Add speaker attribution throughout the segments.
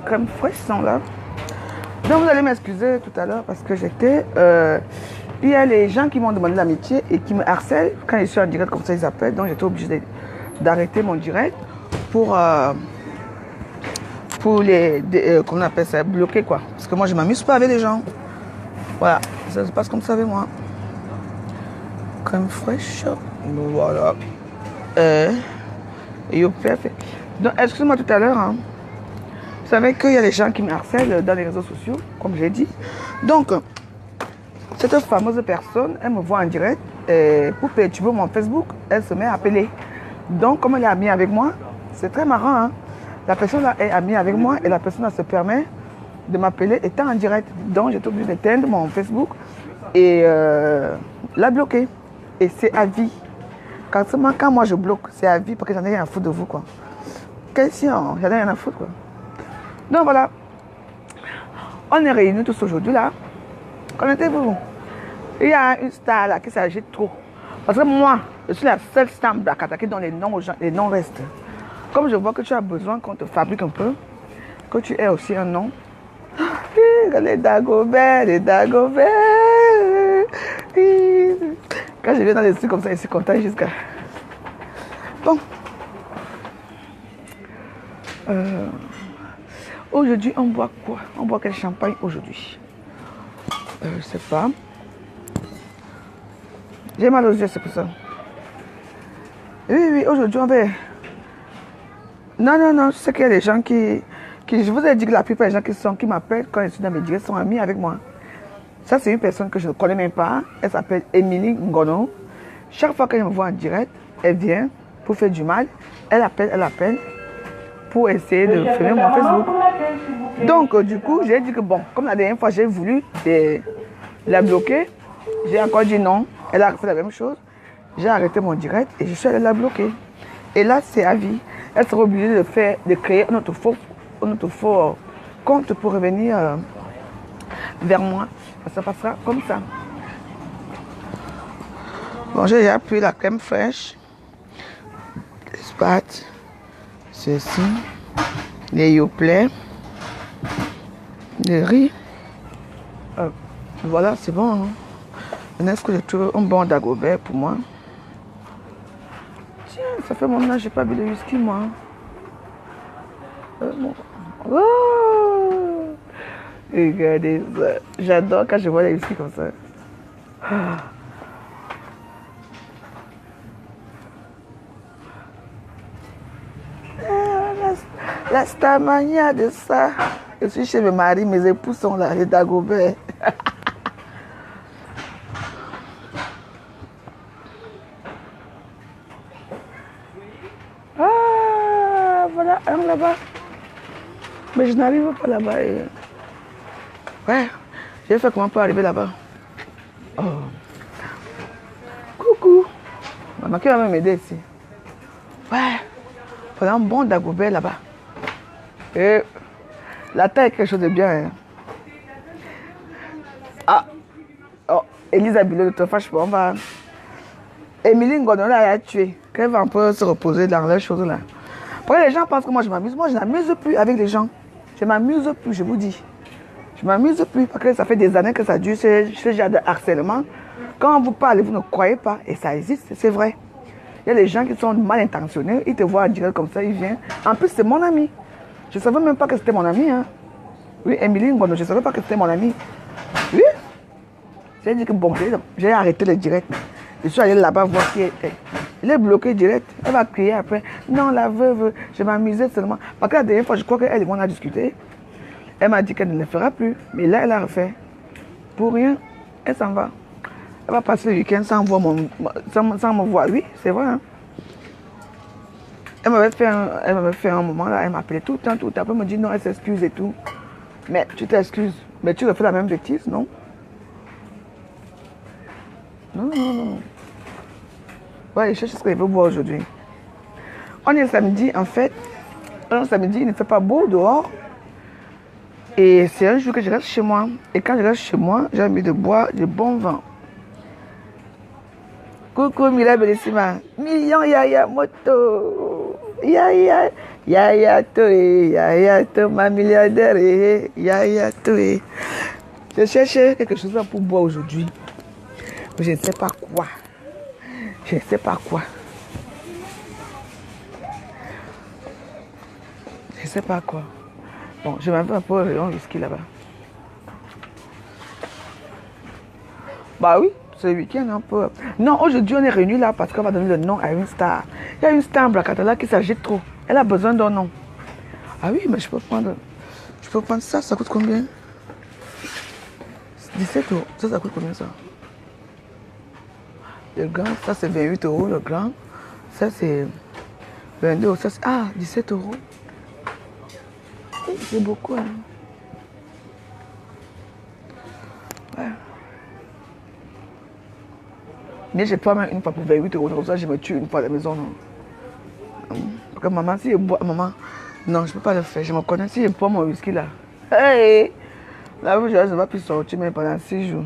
Speaker 1: Crème fraîche sont là. Donc vous allez m'excuser tout à l'heure parce que j'étais... il y a les gens qui m'ont demandé l'amitié et qui me harcèlent. Quand je suis en direct comme ça, ils appellent. Donc j'étais obligée d'arrêter mon direct pour comment on appelle ça, bloquer quoi. Parce que moi je m'amuse pas avec les gens. Voilà, ça se passe comme ça avec moi. Crème fraîche. Voilà. Donc excusez-moi tout à l'heure. Hein. Vous savez qu'il y a des gens qui me harcèlent dans les réseaux sociaux, comme j'ai dit. Donc, cette fameuse personne, elle me voit en direct. Et pour perturber mon Facebook, elle se met à appeler. Donc, comme elle est amie avec moi, c'est très marrant. Hein? La personne là est amie avec moi et la personne là se permet de m'appeler étant en direct. Donc, j'étais obligée d'éteindre mon Facebook et la bloquer. Et c'est à vie. Quand moi je bloque, c'est à vie parce que j'en ai rien à foutre de vous. Quoi. Question, j'en ai rien à foutre. Quoi. Donc voilà, on est réunis tous aujourd'hui là. Connaissez-vous? Il y a une star là qui s'agite trop. Parce que moi, je suis la seule star Blakatake dont les noms restent. Comme je vois que tu as besoin qu'on te fabrique un peu, que tu aies aussi un nom. Les Dagobert, les Dagobert. Quand je viens dans les trucs comme ça, je suis content jusqu'à... Bon. Aujourd'hui, on boit quoi? On boit quel champagne aujourd'hui? Je sais pas. J'ai mal aux yeux, c'est pour ça. Oui, aujourd'hui, on va... Non, je sais qu'il y a des gens qui... Je vous ai dit que la plupart des gens qui m'appellent quand je suis dans mes directs sont amis avec moi. Ça, c'est une personne que je ne connais même pas. Elle s'appelle Émilie Ngono. Chaque fois qu'elle me voit en direct, elle vient pour faire du mal. Elle appelle pour essayer de fermer mon Facebook. Donc, du coup, j'ai dit que bon, comme la dernière fois, j'ai voulu la bloquer. J'ai encore dit non. Elle a fait la même chose. J'ai arrêté mon direct et je suis allée la bloquer. Et là, c'est à vie. Elle sera obligée de créer un autre faux compte pour revenir vers moi. Ça passera comme ça. Bon, j'ai appuyé la crème fraîche, les pâtes, ceci, les yoplait, le riz. Voilà, c'est bon. Hein? Maintenant, est-ce que j'ai trouvé un bon Dagobert pour moi? Tiens, ça fait mon âge, j'ai pas bu de whisky, moi. Bon. Oh! Regardez ça. J'adore quand je vois les whisky comme ça. La stamania de ça. Je suis chez mes maris, mes époux sont là, les Dagobert. Ah, voilà, un là-bas. Mais je n'arrive pas là-bas. Ouais, j'ai fait comment pour arriver là-bas. Oh. Coucou. Maman qui va m'aider ici. Ouais, il un bon Dagobert là-bas. Et la taille est quelque chose de bien. Hein. Ah, oh, Elisa Bilo, ne te fâche pas, on va... Émilie Ngono là, elle a tué. Qu'elle va un peu se reposer dans les choses là. Après, les gens pensent que moi je m'amuse. Moi, je n'amuse plus avec les gens. Je m'amuse plus, je vous dis. Je m'amuse plus parce que ça fait des années que ça dure, ce genre de harcèlement. Quand vous parlez, vous ne croyez pas. Et ça existe, c'est vrai. Il y a des gens qui sont mal intentionnés. Ils te voient en direct comme ça, ils viennent. En plus, c'est mon ami. Je ne savais même pas que c'était mon ami. Hein. Oui, Émilie Ngono, je ne savais pas que c'était mon ami. Oui. J'ai dit que bon, j'ai arrêté le direct. Je suis allé là-bas voir qui était. Il est bloqué direct. Elle va crier après. Non, la veuve, je m'amusais seulement. Parce que la dernière fois, je crois qu'elle et moi on a discuté. Elle m'a dit qu'elle ne le fera plus. Mais là, elle a refait. Pour rien, elle s'en va. Elle va passer le week-end sans me voir. Oui, c'est vrai. Hein. Elle m'avait fait un moment là, elle m'appelait tout le temps. Après, elle me dit non, elle s'excuse et tout. Mais tu t'excuses. Mais tu refais la même bêtise, non? Non. Ouais, je cherche ce qu'elle veut boire aujourd'hui. On est samedi, en fait. Un samedi, il ne fait pas beau dehors. Et c'est un jour que je reste chez moi. Et quand je reste chez moi, j'ai envie de boire du bon vin. Coucou Mila Bellissima. Million Yaya Moto. Yaya. Yaya Toé, ma milliardaire, Yaya Toé. Je cherchais quelque chose pour boire aujourd'hui. Mais je ne sais pas quoi. Je ne sais pas quoi. Je ne sais pas quoi. Bon, je m'en vais un peu au rayon whisky là-bas. Bah oui, c'est le week-end un peu. Non, aujourd'hui on est réunis là parce qu'on va donner le nom à une star. Il y a une star en Bracatala qui s'agite trop. Elle a besoin d'un nom. Ah oui, mais je peux prendre ça. Ça coûte combien? 17 euros. Ça coûte combien ça? Le grand, ça c'est 28 euros le grand. Ça c'est 22 euros. Ça c'est 17 euros. C'est beaucoup. Hein. Ouais. Mais j'ai pas même une fois pour 28 euros. Comme ça, je me tue une fois à la maison. Non. Parce que maman, si je bois, maman, non, je peux pas le faire. Je me connais. Si je bois mon whisky là, hey, là, je ne vais plus sortir même pendant 6 jours.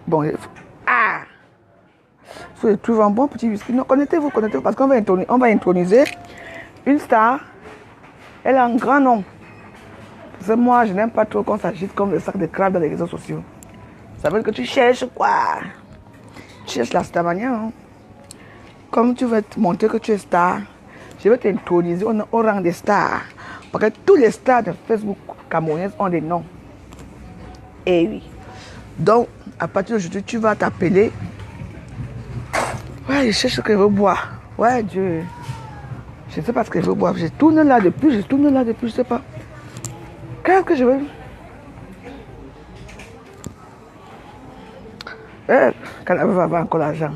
Speaker 1: Bon, il faut trouver un bon petit whisky. Non, connectez-vous, parce qu'on va introniser une star. Elle a un grand nom. Parce que moi, je n'aime pas trop qu'on s'agite comme le sac de crabe dans les réseaux sociaux. Ça veut dire que tu cherches quoi? Tu cherches la star manière. Hein? Comme tu veux te montrer que tu es star, je vais t'introniser au rang des stars. Parce que tous les stars de Facebook camerounaises ont des noms. Eh oui. Donc, à partir d'aujourd'hui, tu vas t'appeler. Ouais, je cherche ce que je veux boire. Ouais, Dieu. Je ne sais pas ce que je veux boire. Je tourne là depuis, je ne sais pas. Qu'est-ce que je veux? Quand la va avoir encore l'argent.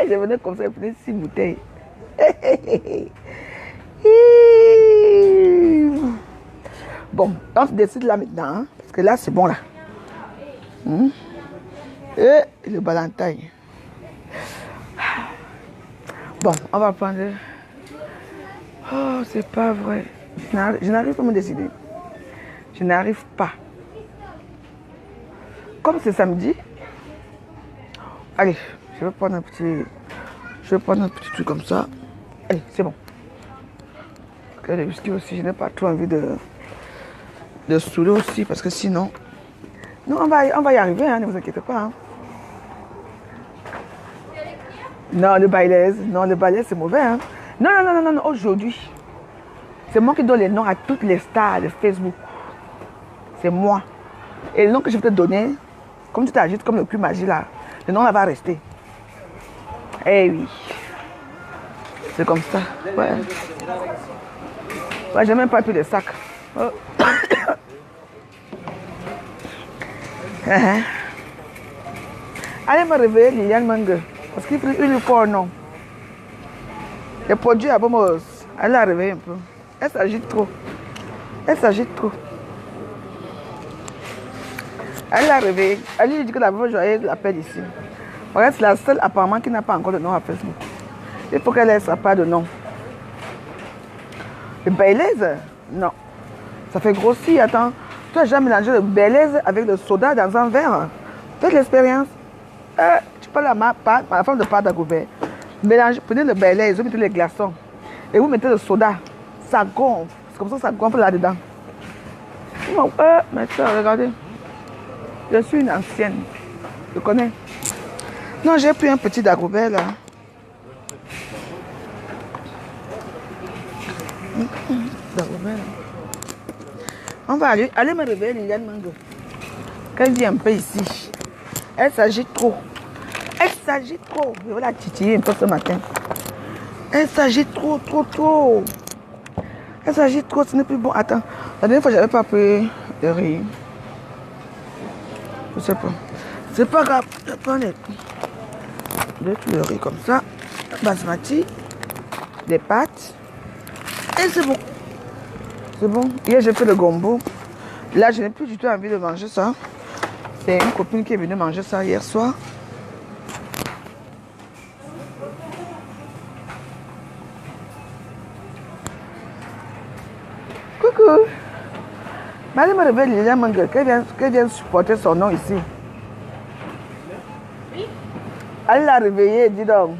Speaker 1: Je venais comme ça, je prenais 6 bouteilles. Bon, on se décide là maintenant. Hein, parce que là, c'est bon là. Et le Valentine. Bon, on va prendre... Oh, c'est pas vrai. Je n'arrive pas à me décider. Je n'arrive pas. Comme c'est samedi, allez, je vais prendre un petit truc comme ça. Allez, c'est bon. Le whisky aussi, je n'ai pas trop envie de saouler aussi parce que sinon... Non, on va y arriver, hein, ne vous inquiétez pas. Hein. Non, le bailaise, c'est mauvais. Hein. Non, aujourd'hui. C'est moi qui donne les noms à toutes les stars de Facebook. C'est moi. Et le nom que je vais te donner, comme tu t'agites comme le cul magie là, le nom là va rester. Eh oui. C'est comme ça. Ouais. Ouais, j'ai même pas pris de sac. Oh. Allez me réveiller Liliane Mangue. Parce qu'il faut une fois non. Les produits à Bomos. Elle la réveille un peu. Elle s'agite trop. Elle la réveille. Elle lui dit que la veuve joyeuse l'appelle ici. Regarde, c'est la seule apparemment qui n'a pas encore de nom à Facebook. Il faut qu'elle ait sa part de nom. Le Baileys? Non. Ça fait grossir, attends. Tu as jamais mélangé le Baileys avec le soda dans un verre? Faites l'expérience. Tu prends la forme de pâte à couvert. Mélangez, prenez le Baileys, vous mettez les glaçons. Et vous mettez le soda. Ça gonfle. C'est comme ça gonfle là-dedans. Mais ça, regardez. Je suis une ancienne. Je connais. Non, j'ai pris un petit Dagobert là. Dagobert. On va aller me réveiller Liliane Mango. Qu'elle vient un peu ici. Elle s'agite trop. Je vais la titiller un peu ce matin. Elle s'agite trop. Elle s'agite trop, ce n'est plus bon. Attends, la dernière fois, j'avais pas pris de riz. Je sais pas. C'est pas grave. Je prends le riz comme ça. Basmati. Des pâtes. Et c'est bon. C'est bon. Hier, j'ai fait le gombo. Là, je n'ai plus du tout envie de manger ça. C'est une copine qui est venue manger ça hier soir. Coucou. Madame me réveille Liliane Mangue, qu'elle vient supporter son nom ici. Elle l'a réveillée, dis donc.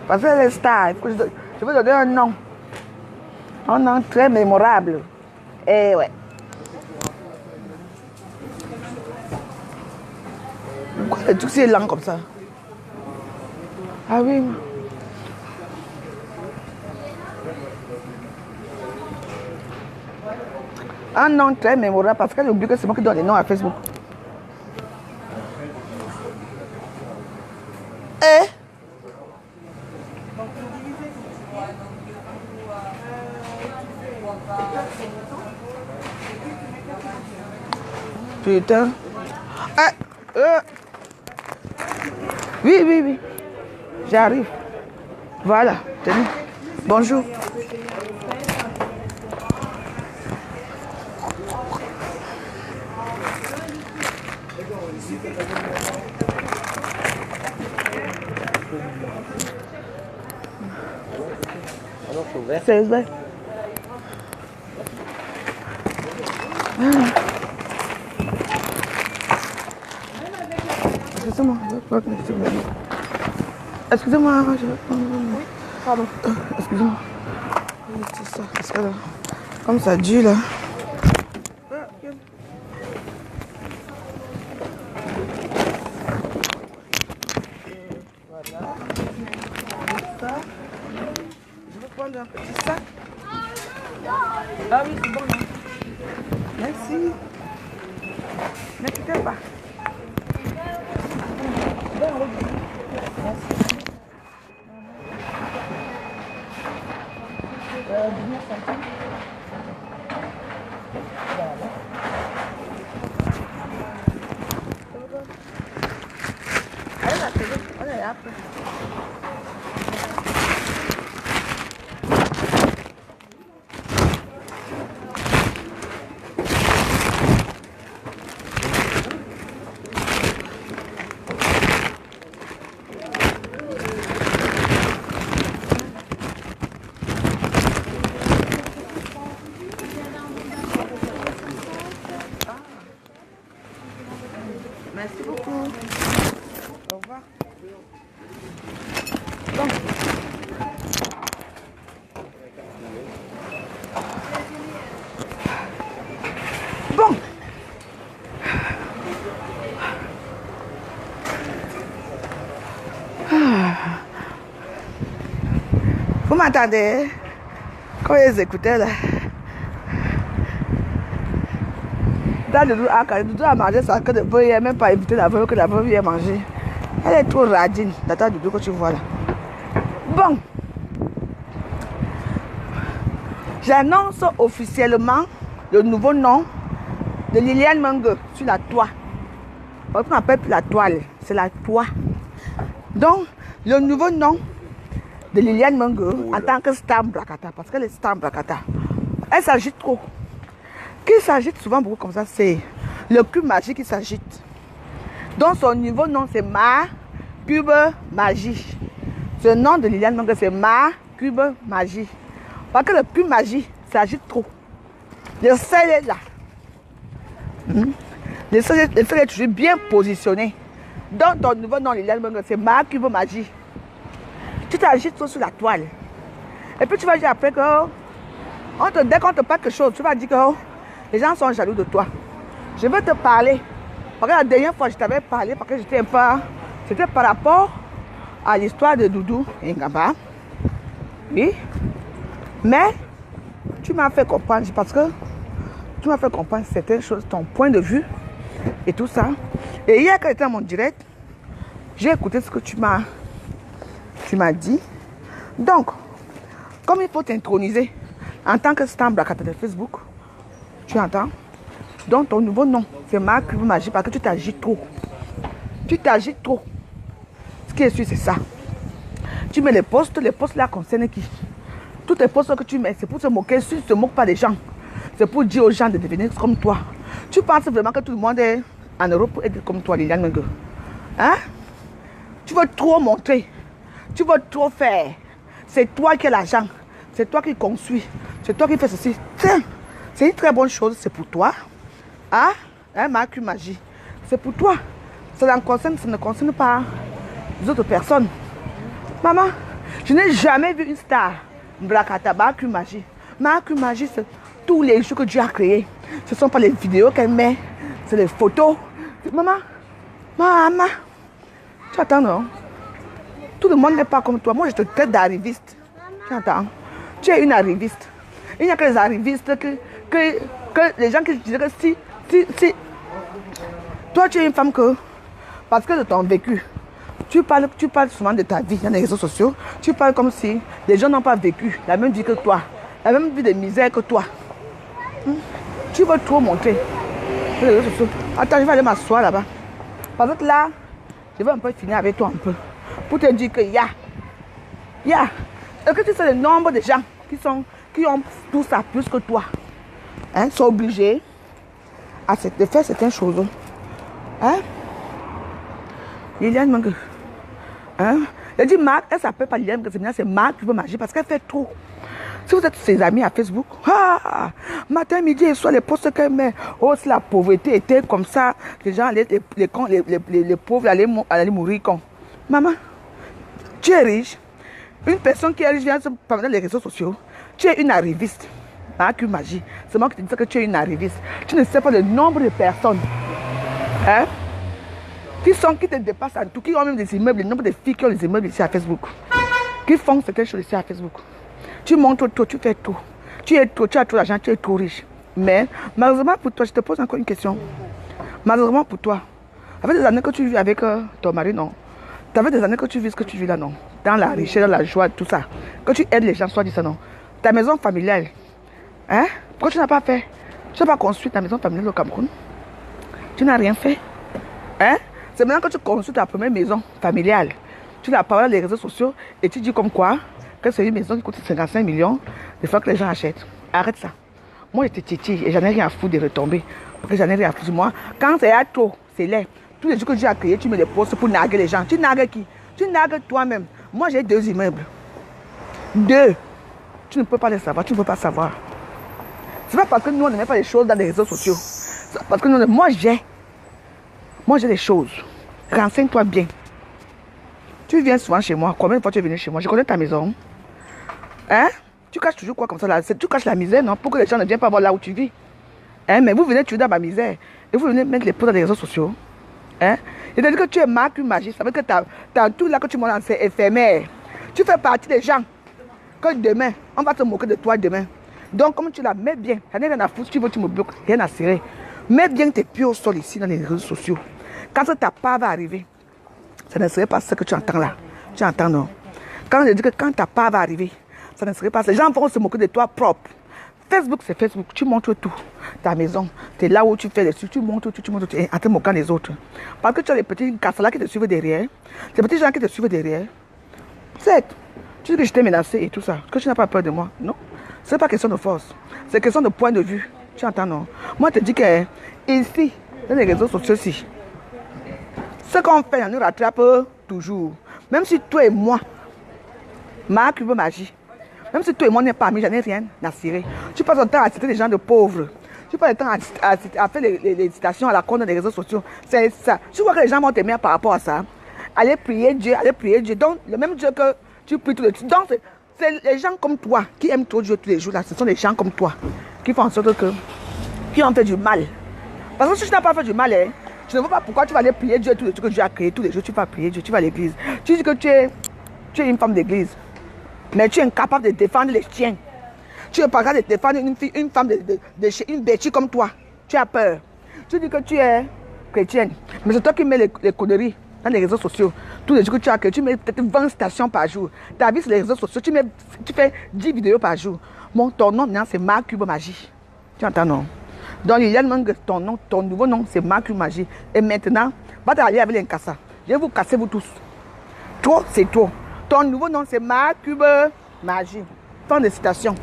Speaker 1: Parce qu'elle est star. Je veux donner un nom. Un nom très mémorable. Eh ouais. Pourquoi le truc c'est lent comme ça? Ah oui. Un nom très mémorable parce qu'elle oublie que c'est moi qui donne les noms à Facebook. Eh? Putain. Oui, oui, oui. J'arrive. Voilà, tenez. Bonjour.
Speaker 2: Alors c'est ouvert.
Speaker 1: C'est vrai. Excusez-moi, excusez-moi, je vais prendre. Oui, pardon. Excusez-moi. C'est ça, parce que là, comme ça dure là. Voilà. Ça. Je vais prendre un petit sac. Ah oui, c'est bon. Hein. Merci. Ne quittez pas. Merci beaucoup. Au revoir. Bon. Bon. Vous m'entendez? Quand ils écoutaient là. Doudou a mangé ça que de peu, il n'a même pas invité la veuve que la veuve vienne manger. Elle est trop radine, la table Doudou que tu vois là. Bon. J'annonce officiellement le nouveau nom de Liliane Mengue sur la toile. On n'appelle plus la toile, c'est la toile. Donc, le nouveau nom de Liliane Mengue en tant que Stam Blakata, parce qu'elle est Stam Blakata, elle s'agite trop. Qui s'agite souvent beaucoup comme ça, c'est le cube magique qui s'agite. Donc son nouveau nom c'est Ma Cube Magie. Ce nom de Liliane Mengue c'est Ma Cube Magie. Parce que le cube magie s'agite trop. Le sel est là. Le sel est toujours bien positionné. Donc ton nouveau nom Liliane Mengue c'est Ma Cube Magie. Tu t'agites trop sur la toile. Et puis tu vas dire après que dès qu'on te parle quelque chose, tu vas dire que les gens sont jaloux de toi. Je veux te parler. Parce que la dernière fois, je t'avais parlé parce que j'étais un peu... C'était par rapport à l'histoire de Doudou et Ngaba. Oui. Mais tu m'as fait comprendre parce que tu m'as fait comprendre certaines choses, ton point de vue et tout ça. Et hier, quand j'étais dans mon direct, j'ai écouté ce que tu m'as dit. Donc, comme il faut t'introniser en tant que Stam Blakata de Facebook, tu entends? Donc ton nouveau nom, c'est Ma Cube Magie parce que tu t'agites trop. Tu t'agites trop. Ce qui est sûr, c'est ça. Tu mets les posts là concernent qui? Tous les posts que tu mets, c'est pour se moquer. Si tu ne te moques pas des gens, c'est pour dire aux gens de devenir comme toi. Tu penses vraiment que tout le monde est en Europe pour être comme toi, Liliane Mengue? Hein? Tu veux trop montrer. Tu veux trop faire. C'est toi qui as l'argent. C'est toi qui construis. C'est toi qui fais ceci. Tiens, c'est une très bonne chose. C'est pour toi. Hein? Ma Cube Magie. C'est pour toi. Ça ne concerne pas les autres personnes. Maman, je n'ai jamais vu une star Bracata, Macu Magie. Macu Magie, c'est tous les jours que Dieu a créés. Ce ne sont pas les vidéos qu'elle met, c'est les photos. Maman, maman, tu attends, non? Tout le monde n'est pas comme toi. Moi, je te traite d'arriviste. Tu entends? Tu es une arriviste. Il n'y a que les arrivistes que les gens qui disent que si. Toi, tu es une femme que, parce que de ton vécu, tu parles souvent de ta vie dans les réseaux sociaux. Tu parles comme si les gens n'ont pas vécu la même vie que toi, la même vie de misère que toi. Tu veux trop montrer sur les réseaux sociaux. Attends, je vais aller m'asseoir là-bas. Parce que là, je vais un peu finir avec toi un peu. Pour te dire que est-ce que tu sais le nombre de gens qui ont tout ça plus que toi, hein, sont obligés de faire certaines choses. Hein? Liliane Mangue. Hein? Elle dit Marc, elle s'appelle pas Liliane, c'est Marc qui veut magie parce qu'elle fait trop. Si vous êtes ses amis à Facebook, matin, midi et soir, les posts qu'elle met, oh, si la pauvreté était comme ça, les gens, les pauvres allaient mourir quand. Maman, tu es riche. Une personne qui est riche vient se parler dans les réseaux sociaux. Tu es une arriviste. Marc Magie. C'est moi qui te dis que tu es une arriviste. Tu ne sais pas le nombre de personnes, hein, qui te dépassent en tout, qui ont même des immeubles, le nombre de filles qui ont des immeubles ici à Facebook, qui font certaines choses ici à Facebook. Tu montres tout, tu fais tout. Tu as trop d'argent, tu es trop riche. Mais malheureusement pour toi, je te pose encore une question. Malheureusement pour toi, avec des années que tu vis avec ton mari, non. Tu avais des années que tu vis ce que tu vis là, non. Dans la richesse, dans la joie, tout ça. Que tu aides les gens, soit dit ça, non. Ta maison familiale, hein? Pourquoi tu n'as pas fait? Tu n'as pas construit ta maison familiale au Cameroun? Tu n'as rien fait. Hein? C'est maintenant que tu construis ta première maison familiale. Tu la parles dans les réseaux sociaux et tu dis comme quoi que c'est une maison qui coûte 55 millions, des fois que les gens achètent. Arrête ça. Moi, j'étais titi et j'en ai rien à foutre de retomber. Parce que j'en ai rien à foutre. Moi, quand c'est à trop, c'est laid. Tous les jours que Dieu a créé, tu mets des posts pour narguer les gens. Tu nargues qui? Tu nargues toi-même. Moi, j'ai 2 immeubles. 2. Tu ne peux pas les savoir, tu ne peux pas savoir. C'est pas parce que nous, on ne met pas les choses dans les réseaux sociaux. C'est parce que nous, moi, j'ai les choses. Renseigne-toi bien. Tu viens souvent chez moi. Combien de fois tu es venu chez moi? Je connais ta maison. Hein? Tu caches toujours quoi comme ça là? Tu caches la misère, non? Pour que les gens ne viennent pas voir là où tu vis. Hein? Mais vous venez toujours dans ma misère. Et vous venez mettre les posts dans les réseaux sociaux. Hein? Et dire que tu es Marc Magie. Ça veut dire que t'as tout là que tu montres, c'est éphémère. Tu fais partie des gens que demain, on va te moquer de toi demain. Donc, comme tu la mets bien, ça n'est rien à foutre, tu veux, tu me bloques, rien à serrer. Mets bien tes pieds au sol ici dans les réseaux sociaux. Quand ta part va arriver, ça ne serait pas ce que tu entends là. Tu entends, non? Quand je dis que quand ta part va arriver, ça ne serait pas ça. Les gens vont se moquer de toi propre. Facebook, c'est Facebook. Tu montres tout. Ta maison, tu es là où tu fais les trucs, tu montres tout, tu es en te moquant des autres. Parce que tu as les petits cassalas qui te suivent derrière, les petits gens qui te suivent derrière. C'est, tu dis que je t'ai menacé et tout ça, que tu n'as pas peur de moi. Non, ce n'est pas question de force, c'est question de point de vue. Tu entends, non? Moi, je te dis que ici, dans les réseaux sociaux, ci, ce qu'on fait, on nous rattrape toujours. Même si toi et moi, Marc veut magie. Même si toi et moi n'est pas amis, j'en ai rien à cirer. Tu passes ton temps à citer des gens de pauvres. Tu passes le temps à faire les citations à la con dans les réseaux sociaux. C'est ça. Tu vois que les gens vont t'aimer par rapport à ça. Allez prier Dieu, allez prier Dieu. Donc, le même Dieu que tu pries tous les jours. Donc, c'est les gens comme toi qui aiment trop Dieu tous les jours. Là. Ce sont les gens comme toi qui font en sorte que, qui ont fait du mal. Parce que si tu n'as pas fait du mal, hein, je ne vois pas pourquoi tu vas aller prier Dieu tous les jours que Dieu a créé. Tous les jours, tu vas prier Dieu, tu vas à l'église. Tu dis que tu es une femme d'église. Mais tu es incapable de défendre les chiens. Tu es pas capable de défendre une femme, une bêtise comme toi. Tu as peur. Tu dis que tu es chrétienne. Mais c'est toi qui mets les conneries dans les réseaux sociaux. Tous les jours que tu as créé, tu mets peut-être 20 stations par jour. Ta vie sur les réseaux sociaux, tu fais 10 vidéos par jour. Ton nom, c'est Marc Magie. Tu entends, non? Donc, il y a ton nouveau nom, c'est Marc Magie. Et maintenant, va t'aller avec les Nkassa. Je vais vous casser, vous tous. Trop, c'est trop. Ton nouveau nom, c'est Marc Magie. Fin de citation.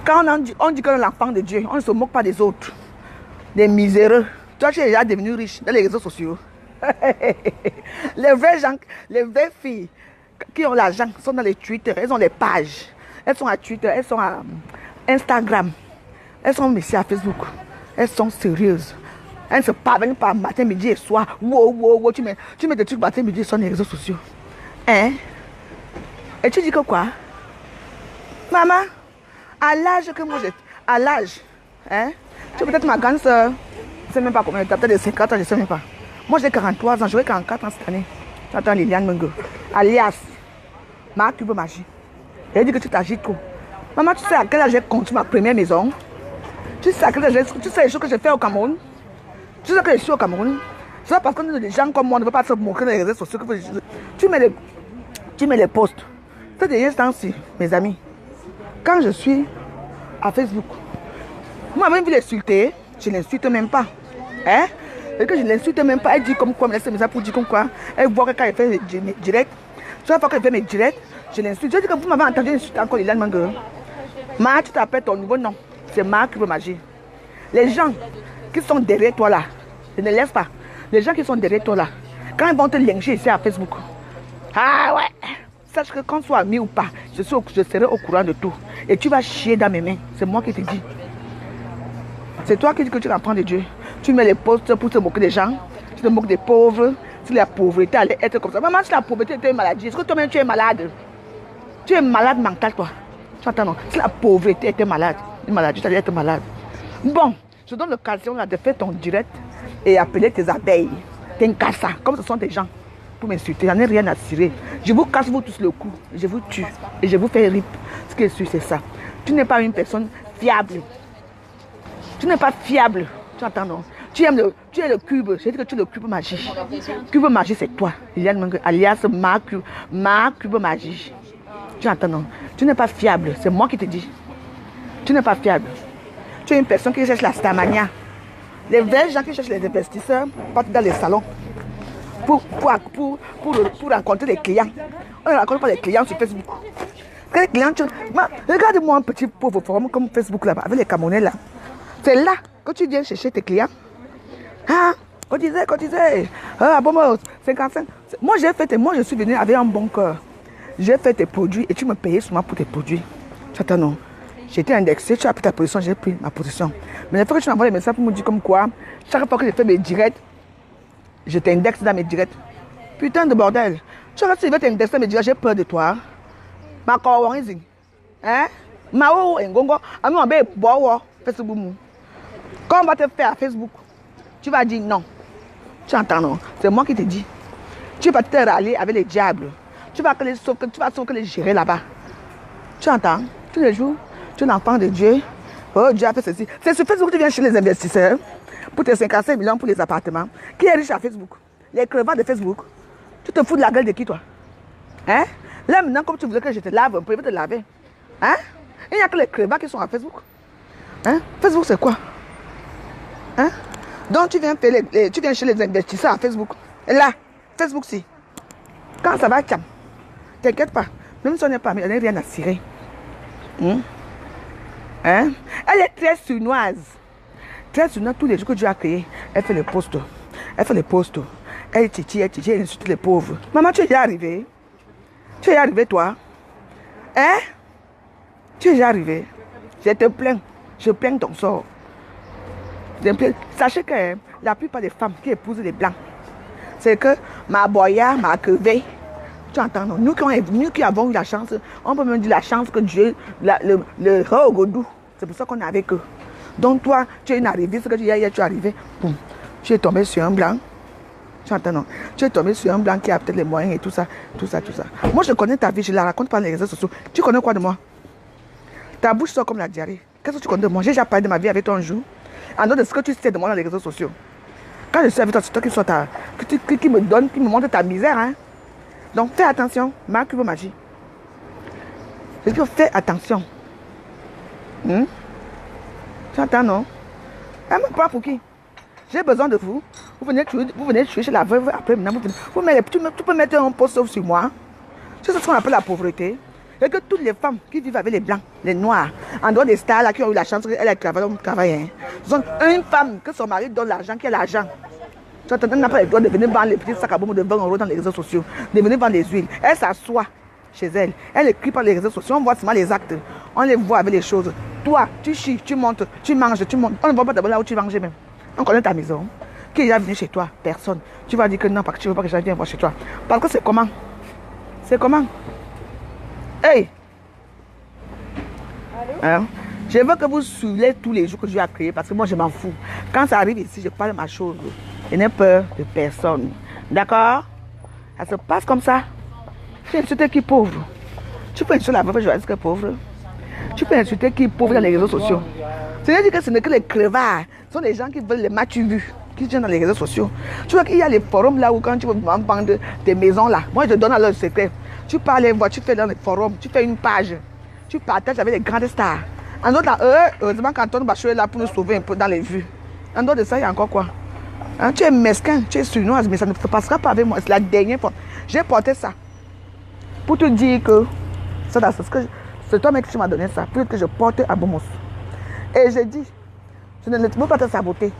Speaker 1: Quand on dit qu'on est l'enfant de Dieu, on ne se moque pas des autres. Des miséreux. Toi, tu es déjà devenu riche dans les réseaux sociaux. Les vrais gens, les vraies filles qui ont l'argent sont dans les Twitter. Elles ont les pages. Elles sont à Twitter, elles sont à Instagram. Elles sont ici à Facebook. Elles sont sérieuses. Elles ne se parviennent pas matin, midi et soir. Wow. Tu mets des trucs matin, midi et soir dans les réseaux sociaux. Hein? Et tu dis que quoi? Maman, à l'âge que moi j'ai... À l'âge, hein? Tu es peut-être ma grande soeur. Je ne sais même pas combien de temps, peut-être de 50 ans, je ne sais même pas. Moi j'ai 43 ans, j'aurai 44 ans cette année. J'entends Liliane Mengo. Alias, ma cube magie. Elle dit que tu t'agites trop. Maman, tu sais à quel âge j'ai construit ma première maison? Tu sais à quel âge tu sais les choses que j'ai fait au Cameroun? Tu sais que je suis au Cameroun? C'est pas parce que les gens comme moi ne veulent pas se montrer dans les réseaux sociaux que tu mets les posts. C'est des instants-ci, mes amis. Quand je suis à Facebook, moi même vu l'insulter, je ne l'insulte même pas. Hein? Et que je ne l'insulte même pas, elle dit comme quoi, elle me laisse ça pour dire comme quoi. Elle voit que quand elle fait mes directs, chaque fois qu'elle fait mes directs, je l'insulte. Je dis que vous m'avez entendu insulter encore Liliane Mengo. Ma, tu t'appelles ton nouveau nom. C'est Marc Cube Magie. Les gens qui sont derrière toi là, je ne laisse pas. Les gens qui sont derrière toi là, quand ils vont te lyncher ici à Facebook, ah ouais, sache que qu'on soit ami ou pas, je serai au courant de tout. Et tu vas chier dans mes mains. C'est moi qui te dis. C'est toi qui dis que tu apprends de Dieu. Tu mets les posts pour te moquer des gens. Tu te moques des pauvres. Si la pauvreté allait être comme ça. Maman, si la pauvreté était une maladie, est-ce que toi-même tu es malade? Tu es malade mental, toi. Tu entends, non? Si la pauvreté était malade, une maladie, tu allais être malade. Bon, je donne l'occasion de faire ton direct et appeler tes abeilles, tes cassa, comme ce sont des gens, pour m'insulter. J'en ai rien à cirer. Je vous casse vous tous le cou, je vous tue et je vous fais rip. Ce qui est sûr, c'est ça. Tu n'es pas une personne fiable. Tu n'es pas fiable. Tu entends, non? Tu es le cube. J'ai dit que tu es le cube magie. Cube magie, c'est toi. Liliane Mengo, alias ma cube magie. Tu entends, non? Tu n'es pas fiable. C'est moi qui te dis. Tu n'es pas fiable. Tu es une personne qui cherche la starmania. Les vrais gens qui cherchent les investisseurs partent dans les salons pour rencontrer les clients. On ne rencontre pas les clients sur Facebook. Quand les clients, regarde-moi un petit pauvre forum comme Facebook là-bas, avec les Camerounais là. C'est là que tu viens chercher tes clients. Ah, cotisez. Ah, bon, 55. Moi, je suis venu avec un bon cœur. J'ai fait tes produits et tu me payais souvent pour tes produits. Tu attends, non? J'étais indexé, tu as pris ta position, j'ai pris ma position. Mais il faut que tu m'envoies des messages pour me dire comme quoi, chaque fois que je fais mes directs, je t'indexe dans mes directs. Putain de bordel. Tu vois, si je vais t'indexer dans mes directs, j'ai peur de toi. Ma kawarizing. Hein? Mao Ngongo. Ami on be bowo Facebook. Quand on va te faire à Facebook, tu vas dire non. Tu entends, non? C'est moi qui te dis. Tu vas te rallier avec les diables. Tu vas sauver que les gérer là-bas. Tu entends? Tous les jours, tu es l'enfant de Dieu. Oh, Dieu a fait ceci. C'est sur Facebook que tu viens chez les investisseurs pour tes 55 millions pour les appartements. Qui est riche à Facebook? Les crevants de Facebook. Tu te fous de la gueule de qui, toi? Hein? Là, maintenant, comme tu voulais que je te lave un peu, je vais te laver. Hein? Il n'y a que les crevants qui sont à Facebook. Hein? Facebook, c'est quoi? Hein? Donc, tu viens chez les investisseurs à Facebook. Et là, Facebook, si. Quand ça va, tiens. T'inquiète pas. Même si on n'est pas, mais elle n'a rien à cirer. Hein? Elle est très sournoise. Très sournoise, tous les jours que Dieu a créé. Elle fait les posts. Elle titille, elle insulte les pauvres. Maman, tu es déjà arrivée? Tu es déjà arrivé, toi? Hein? Tu es déjà arrivé? Je te plains. Je plains ton sort. Sachez que la plupart des femmes qui épousent les blancs, c'est que ma boya m'a crevé. Tu entends, non? Nous qui avons eu la chance, on peut même dire la chance que Dieu, le Rogodou, c'est pour ça qu'on est avec eux. Donc toi, tu es une arrivée, ce que tu es arrivé, boum, tu es tombé sur un blanc. Tu entends, non? Tu es tombé sur un blanc qui a peut-être les moyens et tout ça. Moi, je connais ta vie, je la raconte par les réseaux sociaux. Tu connais quoi de moi? Ta bouche sort comme la diarrhée. Qu'est-ce que tu connais de moi? J'ai déjà parlé de ma vie avec toi un jour. En dehors de ce que tu sais de moi dans les réseaux sociaux. Quand je suis avec toi, c'est toi qui me montre ta misère, hein? Donc fais attention, Marc Cube Magie. Est-ce que fais attention? Tu entends, non? Elle me prend pour qui? J'ai besoin de vous. Vous venez tuer chez la veuve. Après, maintenant, tu peux mettre un post sur moi. C'est ce qu'on appelle la pauvreté. Et que toutes les femmes qui vivent avec les blancs, les noirs, en dehors des stars là, qui ont eu la chance qu'elle a travaillé, hein. Une femme que son mari donne l'argent, qui a l'argent. Tu entends, elle n'a pas le droit de venir vendre les petits sacs à bombe de 20 € dans les réseaux sociaux, de venir vendre les huiles. Elle s'assoit chez elle. Elle écrit par les réseaux sociaux. On voit seulement les actes. On les voit avec les choses. Toi, tu chies, tu montes, tu manges, tu montes. On ne voit pas d'abord là où tu manges même. On connaît ta maison. Qui est venu chez toi? Personne. Tu vas dire que non, parce que tu ne veux pas que je vienne voir chez toi. Parce que c'est comment? C'est comment? Hey! Hein? Je veux que vous suivez tous les jours que je vais créer parce que moi, je m'en fous. Quand ça arrive ici, je parle de ma chose. Je n'ai peur de personne. D'accord? Ça se passe comme ça. Tu insultes qui est pauvre? Tu peux insulter la veuve journaliste qui est pauvre? Tu peux insulter qui est pauvre dans les réseaux sociaux? C'est-à-dire que ce n'est que les crevards. Ce sont les gens qui veulent les matchs vus, qui viennent dans les réseaux sociaux. Tu vois qu'il y a les forums là où quand tu veux vendre tes maisons là, moi je te donne alors le secret. Tu parles les voix, tu fais dans les forums, tu fais une page, tu partages avec les grandes stars. En d'autres là, heureusement qu'Antoine Bachot est là pour nous sauver un peu dans les vues. En dehors de ça, il y a encore quoi? Hein, tu es mesquin, tu es sournoise, mais ça ne se passera pas avec moi. C'est la dernière fois. J'ai porté ça pour te dire que c'est toi mec qui m'as donné ça, pour que je porte à Bomos. Et j'ai dit, je ne peux pas te saboter.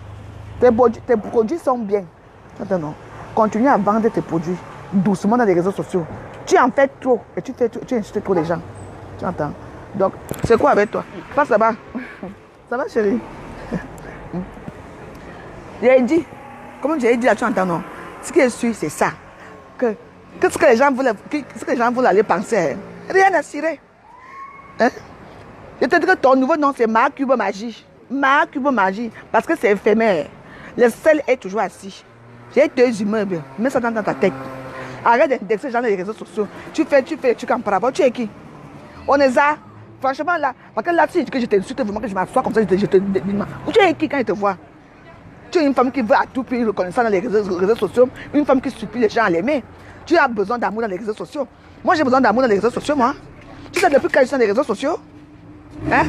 Speaker 1: Tes produits sont bien. Attends, non. Continue à vendre tes produits doucement dans les réseaux sociaux. Tu en fais trop et tu insultes trop les gens. Tu entends? Donc, c'est quoi avec toi? Passe là-bas. Ça va, chérie? J'ai dit, comme j'ai dit là, tu entends, non? Ce qui est sûr, c'est ça. Qu'est-ce que les gens veulent aller penser? Rien à cirer. Hein? Je te dis que ton nouveau nom, c'est Marc Cube Magie. Marc Cube Magie, parce que c'est éphémère. Le sel est toujours assis. J'ai 2 immeubles, mets ça dans ta tête. Arrête d'indexer les gens dans les réseaux sociaux. Tu fais comme par rapport. Tu es qui? On est là. Franchement, là, parce que là, si je t'insulte, vraiment que je m'assois comme ça, je te dis, tu es qui quand ils te voient? Tu es une femme qui veut à tout prix reconnaissance dans les réseaux sociaux, une femme qui supplie les gens à l'aimer. Tu as besoin d'amour dans les réseaux sociaux. Moi, j'ai besoin d'amour dans les réseaux sociaux, moi. Tu sais depuis quand je suis dans les réseaux sociaux? Hein?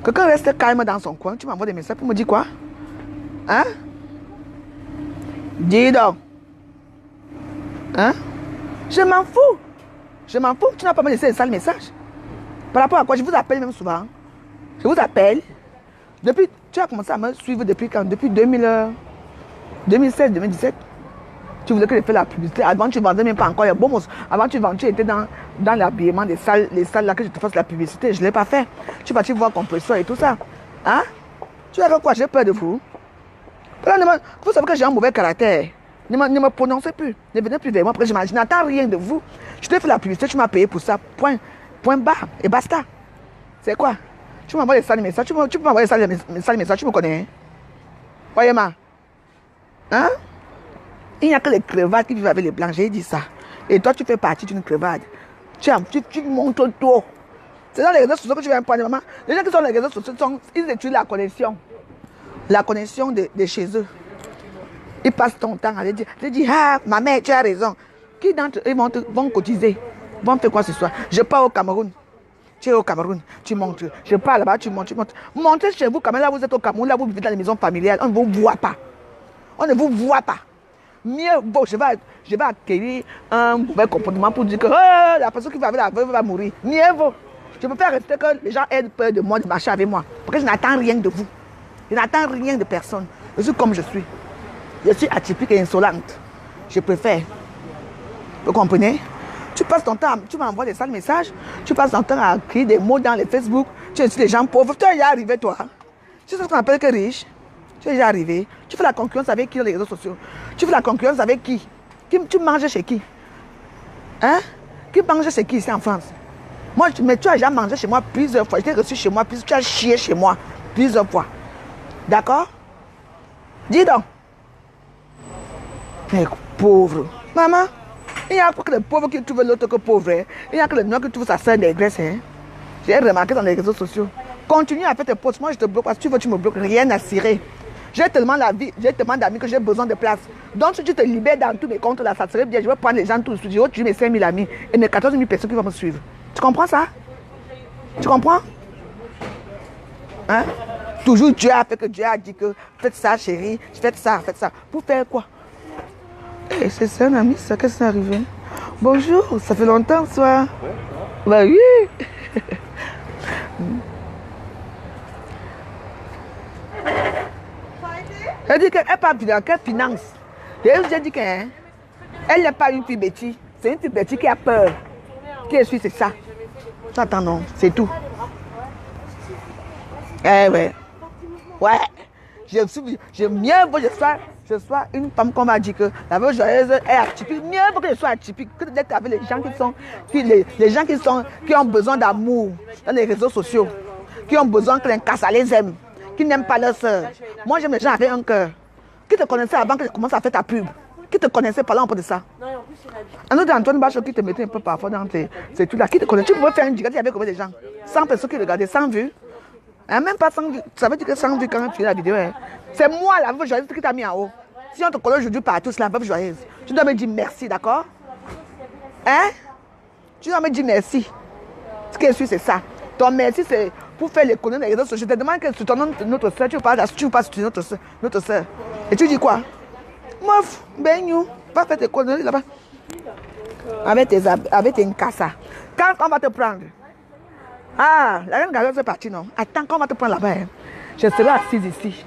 Speaker 1: Quelqu'un reste calme dans son coin, tu m'envoies des messages pour me dire quoi? Hein? Dis donc. Hein? Je m'en fous. Je m'en fous. Tu n'as pas me laissé un sale message. Par rapport à quoi? Je vous appelle même souvent. Je vous appelle. Depuis, tu as commencé à me suivre depuis quand? Depuis 2016, 2017. Tu voulais que je fasse la publicité. Avant, tu ne vendais même pas encore. Bon, avant, tu étais dans l'habillement des salles, les salles là que je te fasse la publicité. Je ne l'ai pas fait. Tu es parti voir compresseur et tout ça. Hein? Tu as quoi? J'ai peur de vous. Vous savez que j'ai un mauvais caractère. Ne me prononcez plus. Ne venez plus vers moi. Après, je n'attends rien de vous. Je t'ai fait la publicité. Tu m'as payé pour ça. Point barre. Et basta. C'est quoi? Tu m'envoies des sales messages. Tu peux m'envoyer des sales messages. Tu me connais. Hein? Voyez-moi. Hein? Il n'y a que les crevards qui vivent avec les blancs. J'ai dit ça. Et toi, tu fais partie d'une crevarde. Tu montres trop. C'est dans les réseaux sociaux que tu vas prendre, maman. Les gens qui sont dans les réseaux sociaux, ils étudient la connexion. La connexion de chez eux. Ils passent ton temps à leur dire, ah, ma mère, tu as raison. Qui d'entre eux vont cotiser? Vont faire quoi ce soir? Je pars au Cameroun. Tu es au Cameroun, tu montes. Je pars là-bas, tu montes. Montez chez vous, quand même, là vous êtes au Cameroun, là vous vivez dans les maisons familiales. On ne vous voit pas. On ne vous voit pas. Mieux vaut, je vais acquérir un mauvais comportement pour dire que la personne qui va avec la veuve va mourir. Mieux vaut. Je peux faire rester que les gens aient peur de moi, de marcher avec moi. Parce que je n'attends rien de vous. Je n'attends rien de personne. Je suis comme je suis. Je suis atypique et insolente. Je préfère. Vous comprenez? Tu passes ton temps, tu m'envoies des sales messages. Tu passes ton temps à écrire des mots dans les Facebook. Tu insultes les gens pauvres. Tu es déjà arrivé, toi. Tu sais ce qu'on appelle que riche. Tu es déjà arrivé. Tu fais la concurrence avec qui dans les réseaux sociaux? Tu fais la concurrence avec qui? Tu manges chez qui? Hein? Qui mange chez qui ici en France? Moi, mais tu as déjà mangé chez moi plusieurs fois. Je t'ai reçu chez moi, tu as chié chez moi plusieurs fois. D'accord? Dis donc. Mais pauvre. Maman, il n'y a pas que les pauvres qui trouvent l'autre que pauvre. Hein? Il n'y a que les noirs qui trouvent sa sœur négresse. Hein? J'ai remarqué dans les réseaux sociaux. Continue à faire tes posts. Moi, je te bloque parce que tu veux, tu me bloques. Rien à cirer. J'ai tellement d'amis que j'ai besoin de place. Donc, si tu te libères dans tous mes comptes là, ça serait bien. Je vais prendre les gens tout de suite. Je vais tuer mes 5 000 amis et mes 14 000 personnes qui vont me suivre. Tu comprends ça? Tu comprends? Hein? Toujours Dieu a fait que Dieu a dit que faites ça, chérie, faites ça. Pour faire quoi? Hey, c'est un ami, ça, qu'est-ce qui est arrivé? Bonjour, ça fait longtemps, toi? Bah oui! Elle dit qu'elle parle dans quelle finance? J'ai dit qu'elle n'est pas une fille bêtise. C'est une fille bêtise qui a peur. Qui est suisse, c'est ça. Attends, non, c'est tout. Eh ouais. Ouais. Je mieux vaut que je sois je sois une femme qu'on va dire que la veuve joyeuse est atypique. Mieux vaut que je sois atypique que d'être avec les gens les gens qui ont besoin d'amour dans les réseaux sociaux, qui ont besoin que les cassas les aiment, qui n'aiment pas leur soeur. Moi, j'aime les gens avec un cœur. Qui te connaissait avant que tu commences à faire ta pub? Qui te connaissait par là un peu de ça? Un autre Antoine Bachot qui te mettait un peu parfois dans tes trucs là. Qui te connaît? Tu pouvais faire une direct avec combien de gens? 100 personnes qui regardaient, 100 vues. Hein, même pas 100 vues. Ça veut dire que 100 vues quand tu fais la vidéo. Hein. C'est moi la veuve joyeuse qui t'a mis en haut. Si on te connaît aujourd'hui partout, c'est la veuve joyeuse. Tu dois me dire merci, d'accord? Hein? Tu dois me dire merci. Ce que je suis, c'est ça. Ton merci, c'est pour faire l'économie des réseaux sociaux. Je te demande que tu ton nom de notre soeur, tu passes sur notre soeur. Et tu dis quoi? Mof, ben you, va faire tes conneries là-bas. Avec tes cassas. Quand on va te prendre, ah, la reine Gaga est partie, non? Attends, quand on va te prendre là-bas, hein, je serai assise ici.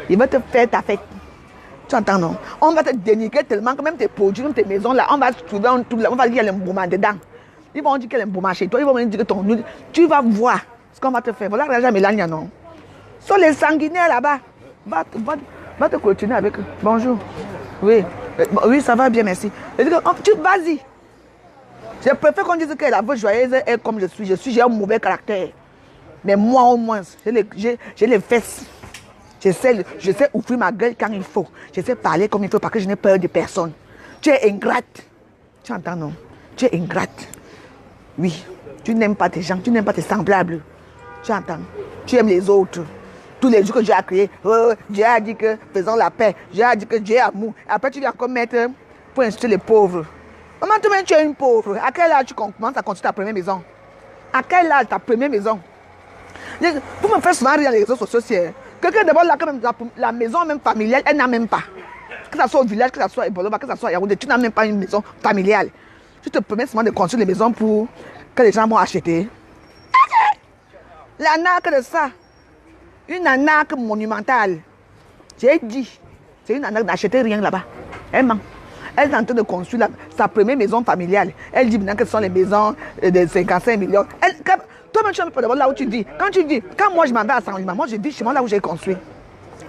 Speaker 1: Il va te faire ta fête. Tu entends, non? On va te dénigrer tellement que même tes produits, même tes maisons, là, on va trouver un truc là, on va dire qu'il y a l'embourrement dedans. Ils vont dire qu'il y a l'embourrement chez toi, ils vont dire que ton nude. Tu vas voir ce qu'on va te faire. Voilà, la Mélania, non? Sont les sanguinaires là-bas. Va te continuer avec eux. Bonjour. Oui. Oui, ça va bien, merci. Vas-y. Je préfère qu'on dise que la veuve joyeuse est comme je suis. J'ai un mauvais caractère. Mais moi, au moins, j'ai les fesses. Je sais ouvrir ma gueule quand il faut. Je sais parler comme il faut parce que je n'ai peur de personne. Tu es ingrate. Tu entends, non? Tu es ingrate. Oui. Tu n'aimes pas tes gens. Tu n'aimes pas tes semblables. Tu entends? Tu aimes les autres. Tous les jours que Dieu a créé, Dieu a dit que faisons la paix. Dieu a dit que Dieu est amour. Après, tu viens encore mettre pour insulter les pauvres. Comment tu es une pauvre? À quel âge tu commences à construire ta première maison? À quel âge ta première maison? Pour me faire souvent rire dans les réseaux sociaux, c'est quelqu'un d'abord là, quand même, la maison même familiale, elle n'a même pas. Que ce soit au village, que ce soit à Eboloba, que ce soit à Yaoundé, tu n'as même pas une maison familiale. Tu te permets souvent de construire les maisons pour que les gens vont acheter. L'arnaque de ça. Une arnaque monumentale. J'ai dit, c'est une arnaque d'acheter rien là-bas. Elle ment. Elle est en train de construire sa première maison familiale. Elle dit maintenant que ce sont les maisons de 55 millions. Toi-même, tu ne sais pas là où tu dis. Quand moi je m'en vais à Saint-Lima, moi je dis chez moi là où j'ai construit.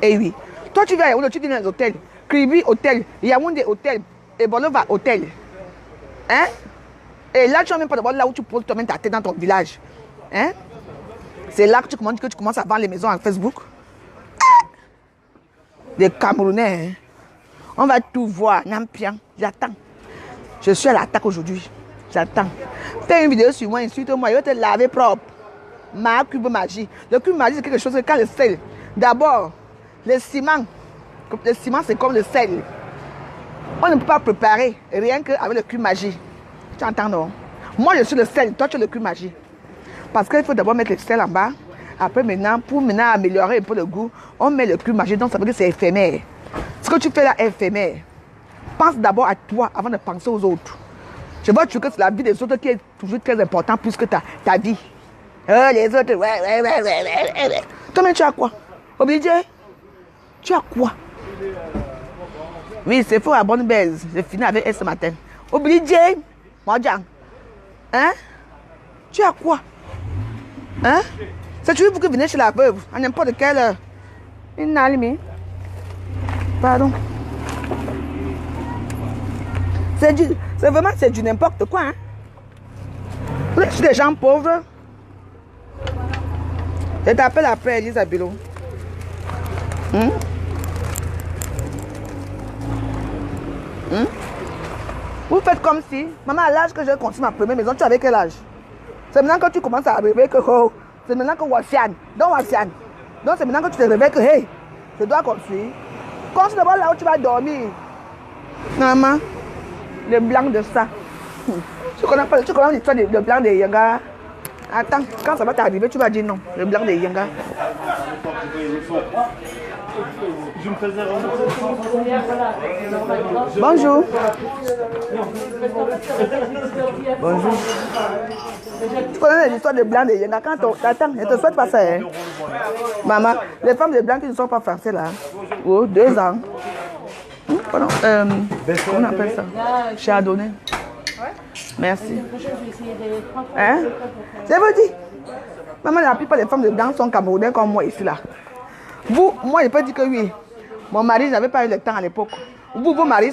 Speaker 1: Et oui. Toi tu vas à Yaoundé, tu dis dans les hôtels. Kribi hôtel, Yaoundé hôtel, et Bolova hôtel. Hein? Et là tu n'as même pas là où tu poses toi-même ta tête dans ton village. Hein? C'est là que tu commences à vendre les maisons en Facebook. Les Camerounais, hein? On va tout voir. Nampian, j'attends. Je suis à l'attaque aujourd'hui. J'attends. Fais une vidéo sur moi, insulte-moi, je vais te laver propre. Ma cube magie. Le cube magie, c'est quelque chose que quand le sel. D'abord, le ciment c'est comme le sel. On ne peut pas préparer rien qu'avec le cube magie. Tu entends, non? Moi, je suis le sel, toi, tu es le cube magie. Parce qu'il faut d'abord mettre le sel en bas. Après, pour améliorer un peu le goût, on met le cube magique. Donc, ça veut dire que c'est éphémère. Ce que tu fais là est éphémère. Pense d'abord à toi avant de penser aux autres. Je vois que c'est la vie des autres qui est toujours très importante plus que ta vie. Les autres, ouais. Toi-même, tu as quoi? Obligé? Tu as quoi? Oui, c'est faux à bonne baise. J'ai fini avec elle ce matin. Obligé? Moi, hein? Tu as quoi? Hein? C'est toujours pour que vous venez chez la veuve, à n'importe quelle heure. Une allumée. Pardon. C'est vraiment du n'importe quoi. Hein? Je suis des gens pauvres. Je t'appelle après, Elisa Bilo. Vous faites comme si, maman, à l'âge que j'ai construit ma première maison, tu avais quel âge? C'est maintenant que tu commences à rêver que, c'est maintenant que Wassian. Donc c'est maintenant que tu te réveilles que, hey, je dois construire. Construis d'abord là où tu vas dormir. Maman, le blanc de ça. Tu connais l'histoire du blanc de Yanga? Attends, quand ça va t'arriver, tu vas dire non. Le blanc de Yanga. Bonjour. Bonjour. Tu connais l'histoire de blanc de Yanga? Attends, je te souhaite pas ça. Hein? Maman, les femmes de blanc qui ne sont pas français là. Oh, 2 ans. Pardon. Comment on appelle ça? Chardonnay. Merci. Hein? Je vous dis. Maman, la plupart des femmes de blanc sont camerounaises comme moi ici là. Vous, moi je peux dire que oui. Mon mari n'avait pas eu le temps à l'époque. Vos maris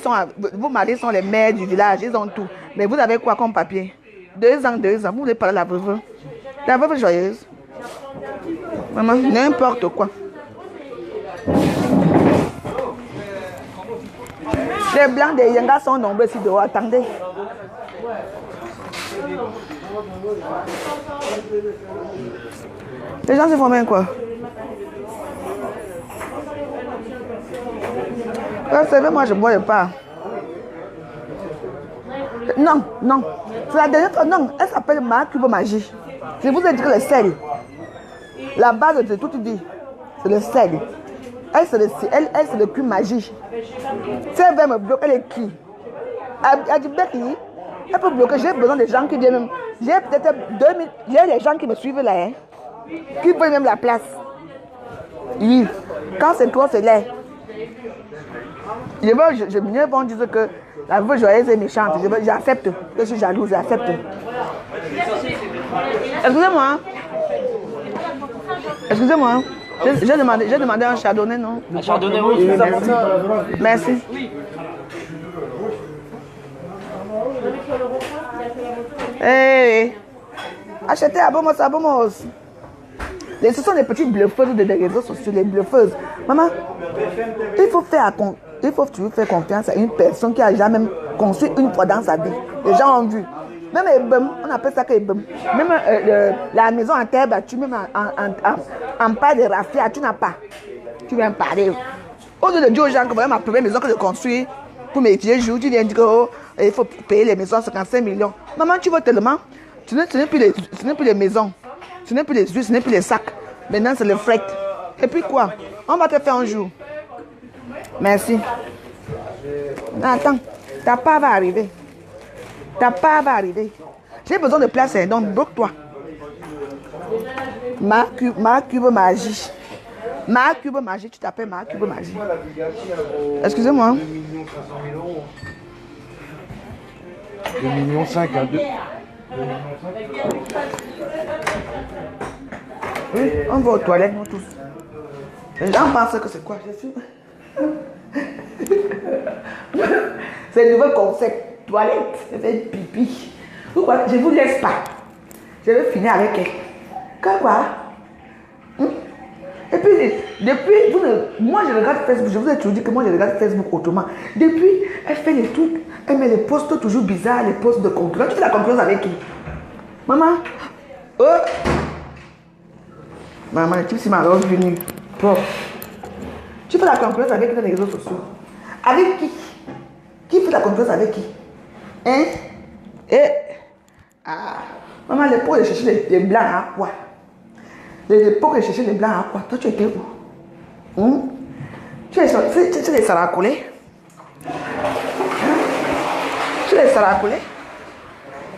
Speaker 1: sont les maires du village, ils ont tout. Mais vous avez quoi comme papier? 2 ans, 2 ans. Vous voulez parler à la veuve. La veuve joyeuse. Maman, n'importe quoi. Les blancs des Yenga sont nombreux ici dehors. Attendez. Les gens se font bien quoi? Vous savez, moi je ne bois pas. Non, non. C'est la dernière fois. Non, elle s'appelle Ma Cube Magie. Je vous ai dit que le sel, la base de toute vie, c'est le sel. Elle, c'est le cube magie. Si elle veut me bloquer, elle est qui? Elle dit, Becky, elle peut bloquer. J'ai besoin des gens qui viennent même. J'ai peut-être 2000. Il y a des gens qui me suivent là, hein, qui veulent même la place. Oui. Quand c'est toi, c'est laid. Je mieux bon dire que la veuve joyeuse est méchante. J'accepte. Je suis jalouse, j'accepte. Excusez-moi. Excusez-moi. J'ai demandé un chardonnay, non?
Speaker 2: Un chardonnay, oui.
Speaker 1: Merci. Hey, achetez à Bomos, à Bomos. Ce sont des petites bluffeuses des réseaux sociaux, les bluffeuses. Maman, il faut toujours faire confiance à une personne qui a jamais construit une fois dans sa vie. Les gens ont vu. Même Ebem, on appelle ça que Ebem. Même la maison en terre battue, même en pas de raffia, tu n'as pas. Tu viens parler. Au lieu de dire aux gens que voilà ma première maison que je construis pour mes vieux jours, tu viens dire qu'il faut payer les maisons à 55 millions. Maman, tu veux tellement. Ce n'est plus les maisons. Ce n'est plus les huiles, ce n'est plus les sacs. Maintenant, c'est le fret. Et puis quoi? On va te faire un jour. Merci. Attends, ta part va arriver. Ta part va arriver. J'ai besoin de place, donc bloque-toi. Ma cube magie. Ma cube magie, tu t'appelles Ma cube magie. Excusez-moi.
Speaker 3: 2,5 millions à 2.
Speaker 1: Oui, on va aux toilettes, nous tous. Les gens pensent que c'est quoi? C'est le nouveau concept. Toilette, je fais pipi. Pourquoi? Je ne vous laisse pas. Je vais finir avec elle. Quoi? Et puis, depuis, moi je regarde Facebook, je vous ai toujours dit que moi je regarde Facebook autrement. Depuis, elle fait les trucs, elle met les posts toujours bizarres, les posts de concurrence. Tu fais la concurrence avec qui? Maman? Oh! Maman, le type c'est ma robe venue. Propre. Tu fais la concurrence avec les réseaux sociaux. Avec qui? Qui fait la concurrence avec qui? Hein? Maman, les pots de chercher les blancs à quoi? Les pots de chercher les blancs à quoi? Toi, tu étais où? Tu es les saracolés? Tu es les saracolés?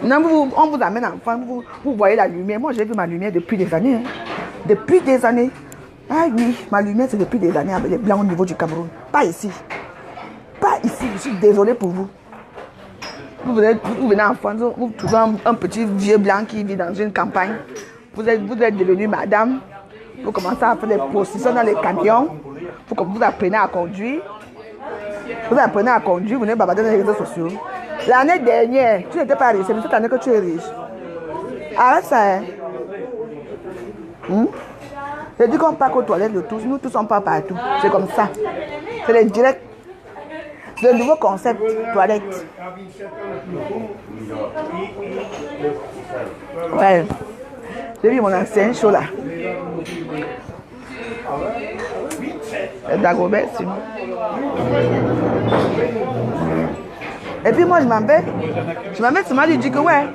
Speaker 1: Non, on vous amène enfant, vous voyez la lumière. Moi, j'ai vu ma lumière depuis des années. Hein. Depuis des années. Ah oui, ma lumière, c'est depuis des années avec les blancs au niveau du Cameroun. Pas ici. Pas ici, je suis désolée pour vous. Vous venez en France, vous trouvez un petit vieux blanc qui vit dans une campagne. Vous êtes devenu madame. Vous commencez à faire des processions dans les camions. Vous apprenez à conduire. Vous apprenez à conduire, vous venez bavarder dans les réseaux sociaux. L'année dernière, tu n'étais pas riche. C'est cette année que tu es riche. Arrête ça, hein. J'ai dit qu'on part aux toilettes de tous. Nous tous on part partout. C'est comme ça. C'est le direct. C'est le nouveau concept, toilette. Ouais. J'ai vu mon ancien show là. Dagobert, Simon. Et puis moi je m'en vais. Tu m'as dit que ouais.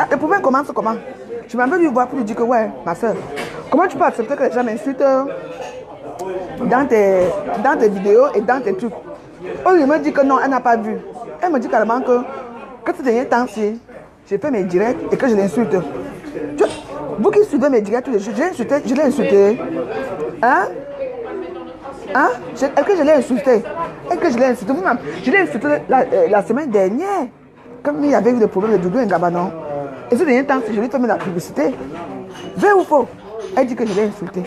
Speaker 1: Le problème commence comment? Je m'en vais lui voir pour lui dire que ouais, ma soeur. Comment tu peux accepter que les gens m'insultent dans tes vidéos et dans tes trucs? Oh, il me dit que non, elle n'a pas vu. Elle me dit carrément que ces derniers temps-ci, j'ai fait mes directs et que je l'insulte. Vous qui suivez mes directs tous les jours, je l'ai insulté. Hein? Est-ce que je l'ai insulté? Est-ce que je l'ai insulté? Vous-même, je l'ai insulté la semaine dernière, comme il y avait eu des problèmes de Doudou et Gabanon. Et ces derniers temps-ci, je lui ai fait la publicité. Vrai ou faux? Elle dit que je l'ai insulté.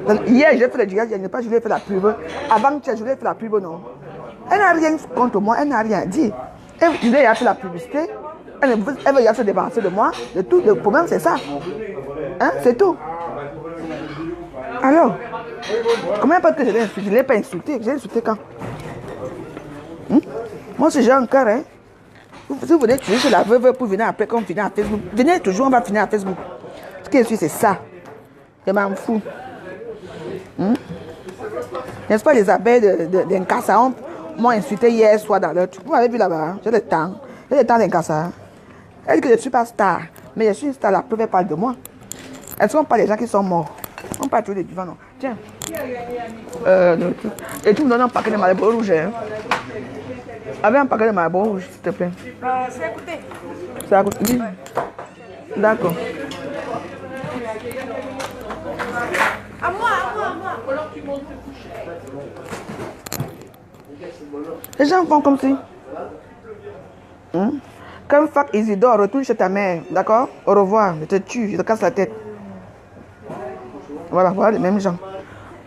Speaker 1: Donc, hier, j'ai fait le direct, il n'y a pas, je lui ai fait la pub. Avant-hier, je lui ai fait la pub, non. Elle n'a rien contre moi, elle n'a rien dit. Elle disait, il a fait la publicité. Elle veut se débarrasser de moi. De tout. Le problème, c'est ça. Hein? C'est tout. Alors, comment peut-être que je l'ai insulté? Je ne l'ai pas insulté. J'ai insulté quand? Moi, si j'ai un cœur, hein. Si vous voulez tuer sur la veuve pour venir après, comme finir à Facebook, venez toujours, on va finir à Facebook. Ce qui est sûr, c'est ça. Je m'en fous. N'est-ce pas, les abeilles d'Inkasa m'ont insulté hier soir dans leur truc. Vous m'avez vu là-bas, hein? J'ai le temps. J'ai le temps d'Inkasa. Elle dit que je ne suis pas star. Mais je suis une star, la preuve, elle parle de moi. Est-ce qu'on parle des gens qui sont morts? On parle toujours des vivants, non? Tiens. Et tu me donnes un paquet de Marlboro rouge, hein? Avec un paquet de Marlboro rouge, s'il te plaît.
Speaker 2: C'est à côté.
Speaker 1: C'est à côté? Oui. D'accord.
Speaker 2: À moi.
Speaker 1: Les gens font comme si. Comme fuck Isidore, retourne chez ta mère, d'accord? Au revoir, je te tue, je te casse la tête. Voilà les mêmes gens.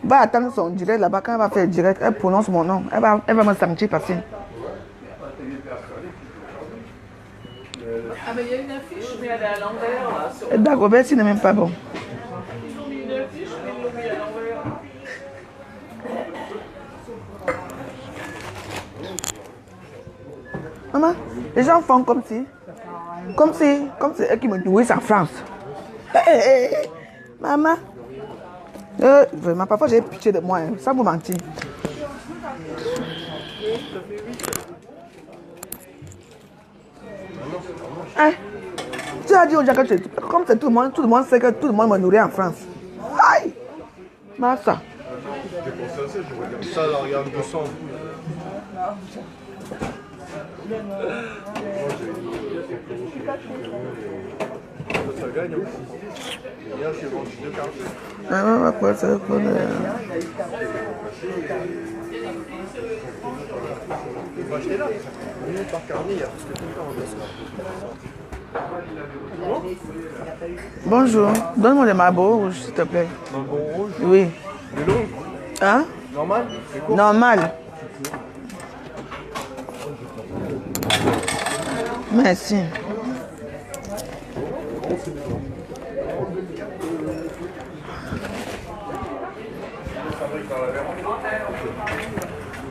Speaker 1: Va attendre son direct là-bas, quand elle va faire le direct, elle prononce mon nom, elle va me sentir passer.
Speaker 4: Ah mais il y a une affiche, mais elle est à l'envers là.
Speaker 1: D'accord, merci, n'est même pas bon.
Speaker 4: Ils ont mis une affiche, mais ils l'ont mis à l'envers.
Speaker 1: Maman, les gens font comme si eux qui me nourrissent en France. Maman, vraiment, parfois j'ai pitié de moi, hein, sans vous mentir. Hein? Tu as dit aux gens que comme c'est tout le monde sait que tout le monde me nourrit en France. Aïe! Massa.
Speaker 3: J'ai pensé à ça, je regarde ça, là, regarde 200. Ça gagne, hein. Hier, j'ai vendu 2 cartes.
Speaker 1: Ah, quoi, ça va prendre.
Speaker 3: Il faut acheter là. Nous, par carnet, il y a presque tout le temps.
Speaker 1: Bonjour, donne-moi des Marlboro rouges, s'il te plaît.
Speaker 3: Marlboro rouge,
Speaker 1: Oui.
Speaker 3: le long,
Speaker 1: Hein?
Speaker 3: normal, c'est court.
Speaker 1: Normal. Merci.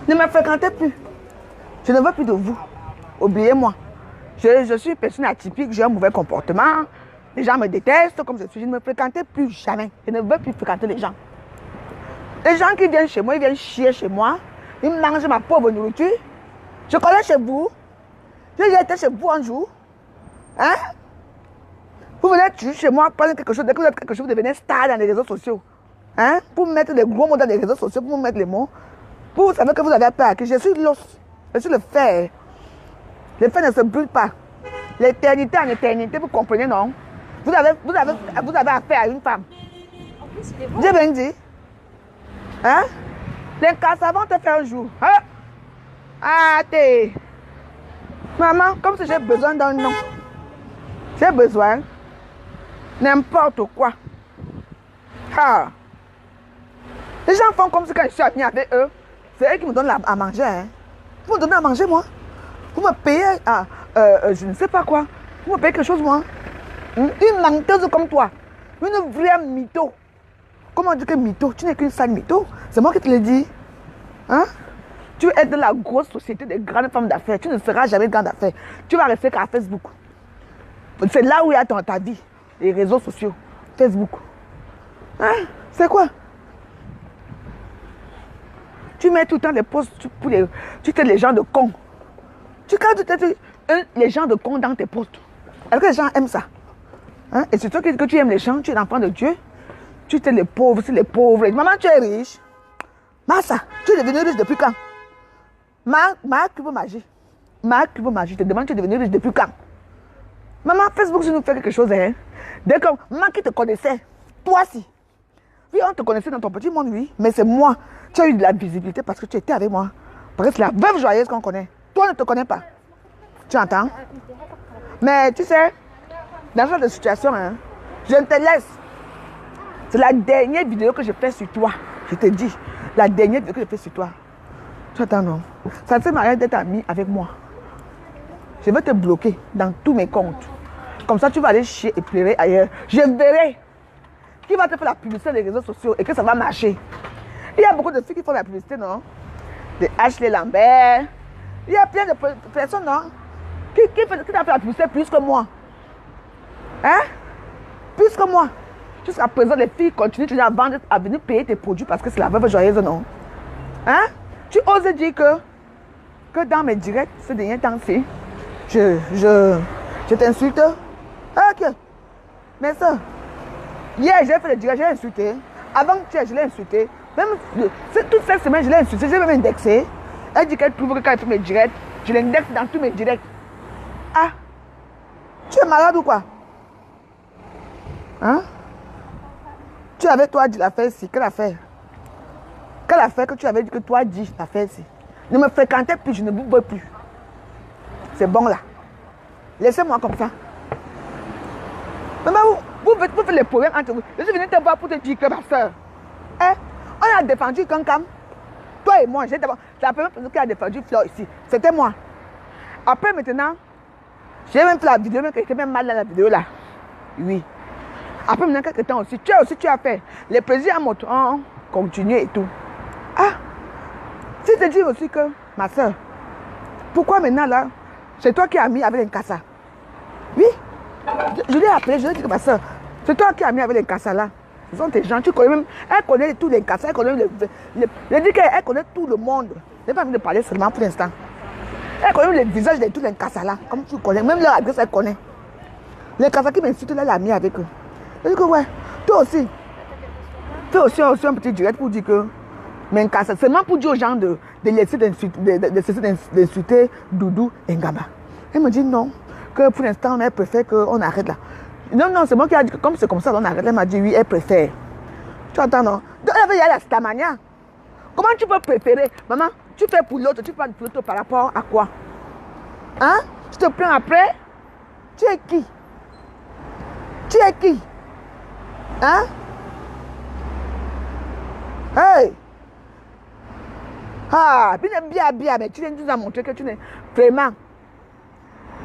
Speaker 1: Ne me fréquentez plus. Je ne veux plus de vous. Oubliez-moi. Je suis une personne atypique, j'ai un mauvais comportement. Les gens me détestent comme je suis. Je ne me fréquentez plus jamais. Je ne veux plus fréquenter les gens. Les gens qui viennent chez moi, ils viennent chier chez moi. Ils mangent ma pauvre nourriture. Je connais chez vous. J'ai été chez vous un jour. Hein? Vous venez tuer chez moi, prendre quelque chose. Dès que vous êtes quelque chose, vous devenez star dans les réseaux sociaux. Hein? Pour mettre des gros mots dans les réseaux sociaux, pour mettre les mots. Vous savez que vous avez peur, que je suis l'os. Je suis le fer. Le fer ne se brûle pas. L'éternité en éternité, vous comprenez, non? Vous avez affaire à une femme. J'ai bien dit. Hein? Les casses vont te faire un jour. Hein? Ah, t'es. Maman, comme si j'ai besoin d'un nom. J'ai besoin n'importe quoi. Ah. Les gens font comme si quand je suis amie avec eux, c'est eux qui me donnent à manger. Hein? Vous me donnez à manger, moi? Vous me payez je ne sais pas quoi. Vous me payez quelque chose, moi? Une menteuse comme toi. Une vraie mytho. Comment on dit que mytho? Tu n'es qu'une sale mytho. C'est moi qui te le dis. Hein? Tu es de la grosse société des grandes femmes d'affaires. Tu ne seras jamais grande d'affaires. Tu vas rester qu'à Facebook. C'est là où il y a ta vie. Les réseaux sociaux. Facebook. Hein? C'est quoi? Tu mets tout le temps des posts pour les... Tu traites les gens de cons. Tu traites les gens de cons dans tes posts. Est-ce que les gens aiment ça? Hein? Et c'est toi que tu aimes les gens, tu es l'enfant de Dieu. Tu traites les pauvres, c'est les pauvres. Maman, tu es riche. Massa, tu es devenu riche depuis quand? Ma cube magie. Ma cube magie. Je te demande, tu es devenu riche depuis quand? Maman, Facebook, je nous fais quelque chose. Hein? Dès que maman qui te connaissait, toi si. Oui, on te connaissait dans ton petit monde, oui. Mais c'est moi. Tu as eu de la visibilité parce que tu étais avec moi. Parce que c'est la veuve joyeuse qu'on connaît. Toi, on ne te connaît pas. Tu entends? Mais tu sais, dans ce genre de situation, hein, je ne te laisse. C'est la dernière vidéo que je fais sur toi. Je te dis. La dernière vidéo que je fais sur toi. Tu attends, non? Ça ne sert à rien d'être ami avec moi. Je vais te bloquer dans tous mes comptes. Comme ça, tu vas aller chier et pleurer ailleurs. Je verrai qui va te faire la publicité des réseaux sociaux et que ça va marcher. Il y a beaucoup de filles qui font la publicité, non? De Ashley Lambert. Il y a plein de personnes, non? Qui t'a fait la publicité plus que moi? Hein? Plus que moi. Jusqu'à présent, les filles continuent à vendre, à venir payer tes produits parce que c'est la veuve joyeuse, non? Hein? Tu oses dire que dans mes directs, ce dernier temps-ci, je t'insulte? Ok. Mais ça, hier, j'ai fait le direct, j'ai insulté. Avant-hier, je l'ai insulté. Même toute cette semaine, je l'ai insulté, j'ai même indexé. Elle dit qu'elle trouve que quand elle fait mes directs, je l'indexe dans tous mes directs. Ah, tu es malade ou quoi? Hein? Tu avais toi dit l'affaire ici, quelle affaire? Quelle affaire que tu avais dit que toi dit l'affaire ici? Ne me fréquentez plus, je ne vous veux plus. C'est bon là. Laissez-moi comme ça. Maman, vous faites les problèmes entre vous. Je suis venu te voir pour te dire que ma soeur, hein, on a défendu Kankam. Toi et moi, c'est la première personne qui a défendu Flore ici. C'était moi. Après maintenant, j'ai même fait la vidéo, mais j'étais même mal dans la vidéo là. Oui. Après maintenant, quelques temps aussi, tu as fait. Les plaisirs à mon tour, continuer et tout. Ah, c'est te dire aussi que, ma soeur, pourquoi maintenant là, c'est toi qui as mis avec l'Inkasa? Oui. Je l'ai appelé, je lui ai dit que ma soeur, c'est toi qui as mis avec l'Inkasa là. Ce sont tes gens, tu connais même, elle connaît tous les Inkasa, elle connaît je dis qu'elle connaît tout le monde. Je n'ai pas envie de parler seulement pour l'instant. Elle connaît le visage de tous les Inkasa là, comme tu connais, même leur adresse elle connaît. Les Inkasa qui m'insultent là, elle l'a mis avec eux. Je dis que ouais, toi aussi. Fais aussi un petit direct pour dire que, mais Inkasa, seulement pour dire aux gens de laisser d'insulter Doudou et Ngaba. Elle me dit non, que pour l'instant, elle préfère qu'on arrête là. Non, c'est moi qui a dit que comme c'est comme ça, on arrête. Elle m'a dit oui, elle préfère. Tu entends, non? Donc, elle veut y aller à cette manière. Comment tu peux préférer? Maman, tu fais pour l'autre, tu fais pour l'autre par rapport à quoi? Hein? Tu te plains après? Tu es qui? Tu es qui? Hein? Hey! Ah, bien, mais tu nous as montré que tu n'es vraiment.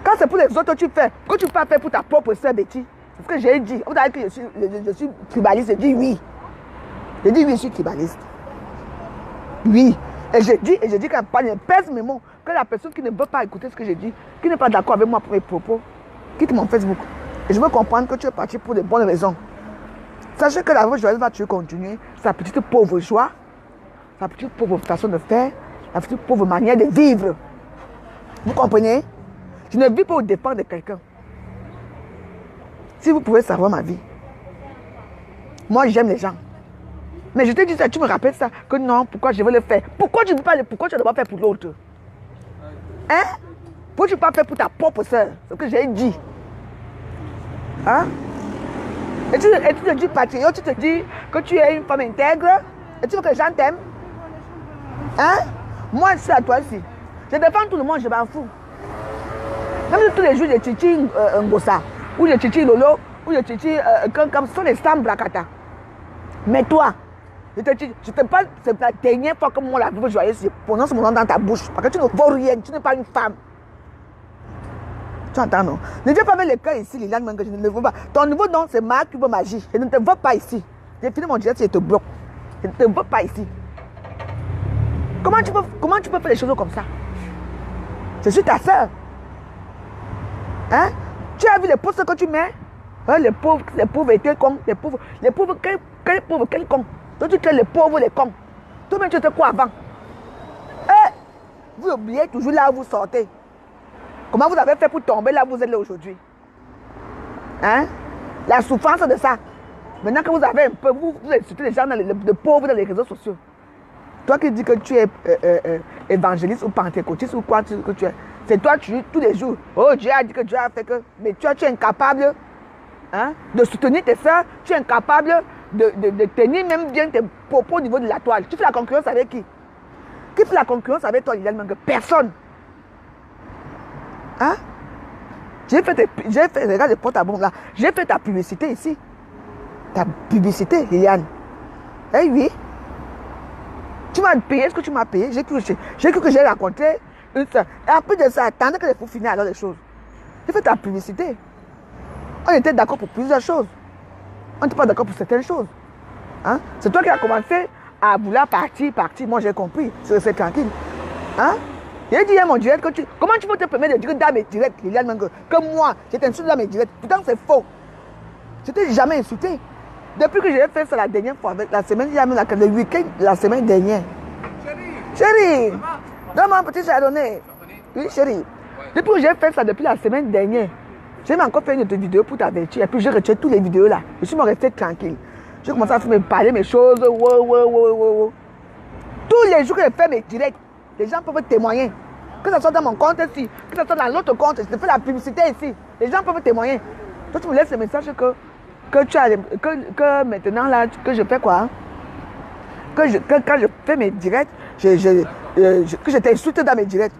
Speaker 1: Quand c'est pour les autres, tu fais. Que tu peux pas faire pour ta propre soeur Betty. C'est ce que j'ai dit. Vous avez dit que je suis tribaliste. J'ai dit oui. J'ai dit oui, je suis tribaliste. Oui. Et j'ai dit qu'elle pèse mes mots. Que la personne qui ne veut pas écouter ce que j'ai dit, qui n'est pas d'accord avec moi pour mes propos, quitte mon Facebook. Et je veux comprendre que tu es parti pour de bonnes raisons. Sachez que la joie va toujours continuer. Sa petite pauvre joie, sa petite pauvre façon de faire, sa petite pauvre manière de vivre. Vous comprenez? Je ne vis pas au dépens de quelqu'un. Si vous pouvez savoir ma vie. Moi, j'aime les gens. Mais je te dis ça, tu me rappelles ça, que non, pourquoi je veux le faire? Pourquoi tu ne dois pas faire pour l'autre? Hein? Pourquoi tu ne peux pas faire pour ta propre soeur? C'est ce que j'ai dit. Hein? Et tu te dis patriote, tu te dis que tu es une femme intègre. Et tu veux que les gens t'aiment? Hein? Moi, je suis à toi ici. Je défends tout le monde, je m'en fous. Même tous les jours, je titi Ngosa, ou je titi Lolo, ou je titi Kankam, ce sont les Sam Brakata. Mais toi, je te parle, c'est la dernière fois que moi, la vie joyeuse, je prononce mon nom dans ta bouche. Parce que tu ne vaux rien, tu n'es pas une femme. Tu entends, non? Ne viens pas avec le cœur ici, Liliane, que je ne le veux pas. Ton nouveau nom, c'est Marc Cubo Magie. Je ne te veux pas ici. J'ai fini mon direct, je te bloque. Je ne te veux pas ici. Comment tu peux faire les choses comme ça? Je suis ta soeur. Hein? Tu as vu les posts que tu mets? Hein, les pauvres étaient cons. Les pauvres, quels pauvres, quels cons? Toi, tu es les pauvres, les cons. Toi-même, tu étais quoi avant? Eh, vous oubliez toujours là où vous sortez. Comment vous avez fait pour tomber là où vous êtes là aujourd'hui? Hein? La souffrance de ça. Maintenant que vous avez un peu, vous insultez les gens de pauvres dans les réseaux sociaux. Toi qui dis que tu es évangéliste ou pentecôtiste ou quoi que tu es. C'est toi, tu dis tous les jours. Oh, Dieu a dit que Dieu a fait que. Mais toi, tu es incapable, hein, de soutenir tes soeurs. Tu es incapable de tenir même bien tes propos au niveau de la toile. Tu fais la concurrence avec qui? Qui fait la concurrence avec toi, Liliane Mengue? Personne. Hein? Regarde les portes à bombe là. J'ai fait ta publicité ici. ta publicité, Liliane. Eh oui. Tu m'as payé ce que tu m'as payé. J'ai cru que j'ai rencontré une soeur. Et en plus de ça, attendez que les fous finissent alors les choses. J'ai fait ta publicité. On était d'accord pour plusieurs choses. On n'était pas d'accord pour certaines choses. Hein? C'est toi qui as commencé à vouloir partir. Moi, j'ai compris. Je restais tranquille. Hein? J'ai dit à mon direct que comment tu peux te permettre de dire dans mes directs, Liliane Mengue, que moi, je t'insulte dans mes directs. Pourtant, c'est faux. Je t'ai jamais insulté. Depuis que j'ai fait ça la dernière fois, avec la semaine, le week-end, la semaine dernière. Chérie, donne-moi un petit chardonnay. Oui, chérie. Depuis que j'ai fait ça depuis la semaine dernière, j'ai encore fait une autre vidéo pour t'avertir. Et puis j'ai retiré toutes les vidéos là. Je suis resté tranquille. J'ai commencé à me parler mes choses. Tous les jours que je fais mes directs, les gens peuvent témoigner. Que ce soit dans mon compte ici, que ce soit dans l'autre compte, je fais la publicité ici. Les gens peuvent témoigner. Toi, tu me laisses le message que maintenant là, que je fais quoi? Hein? Quand je fais mes directs, que je t'insulte dans mes directs.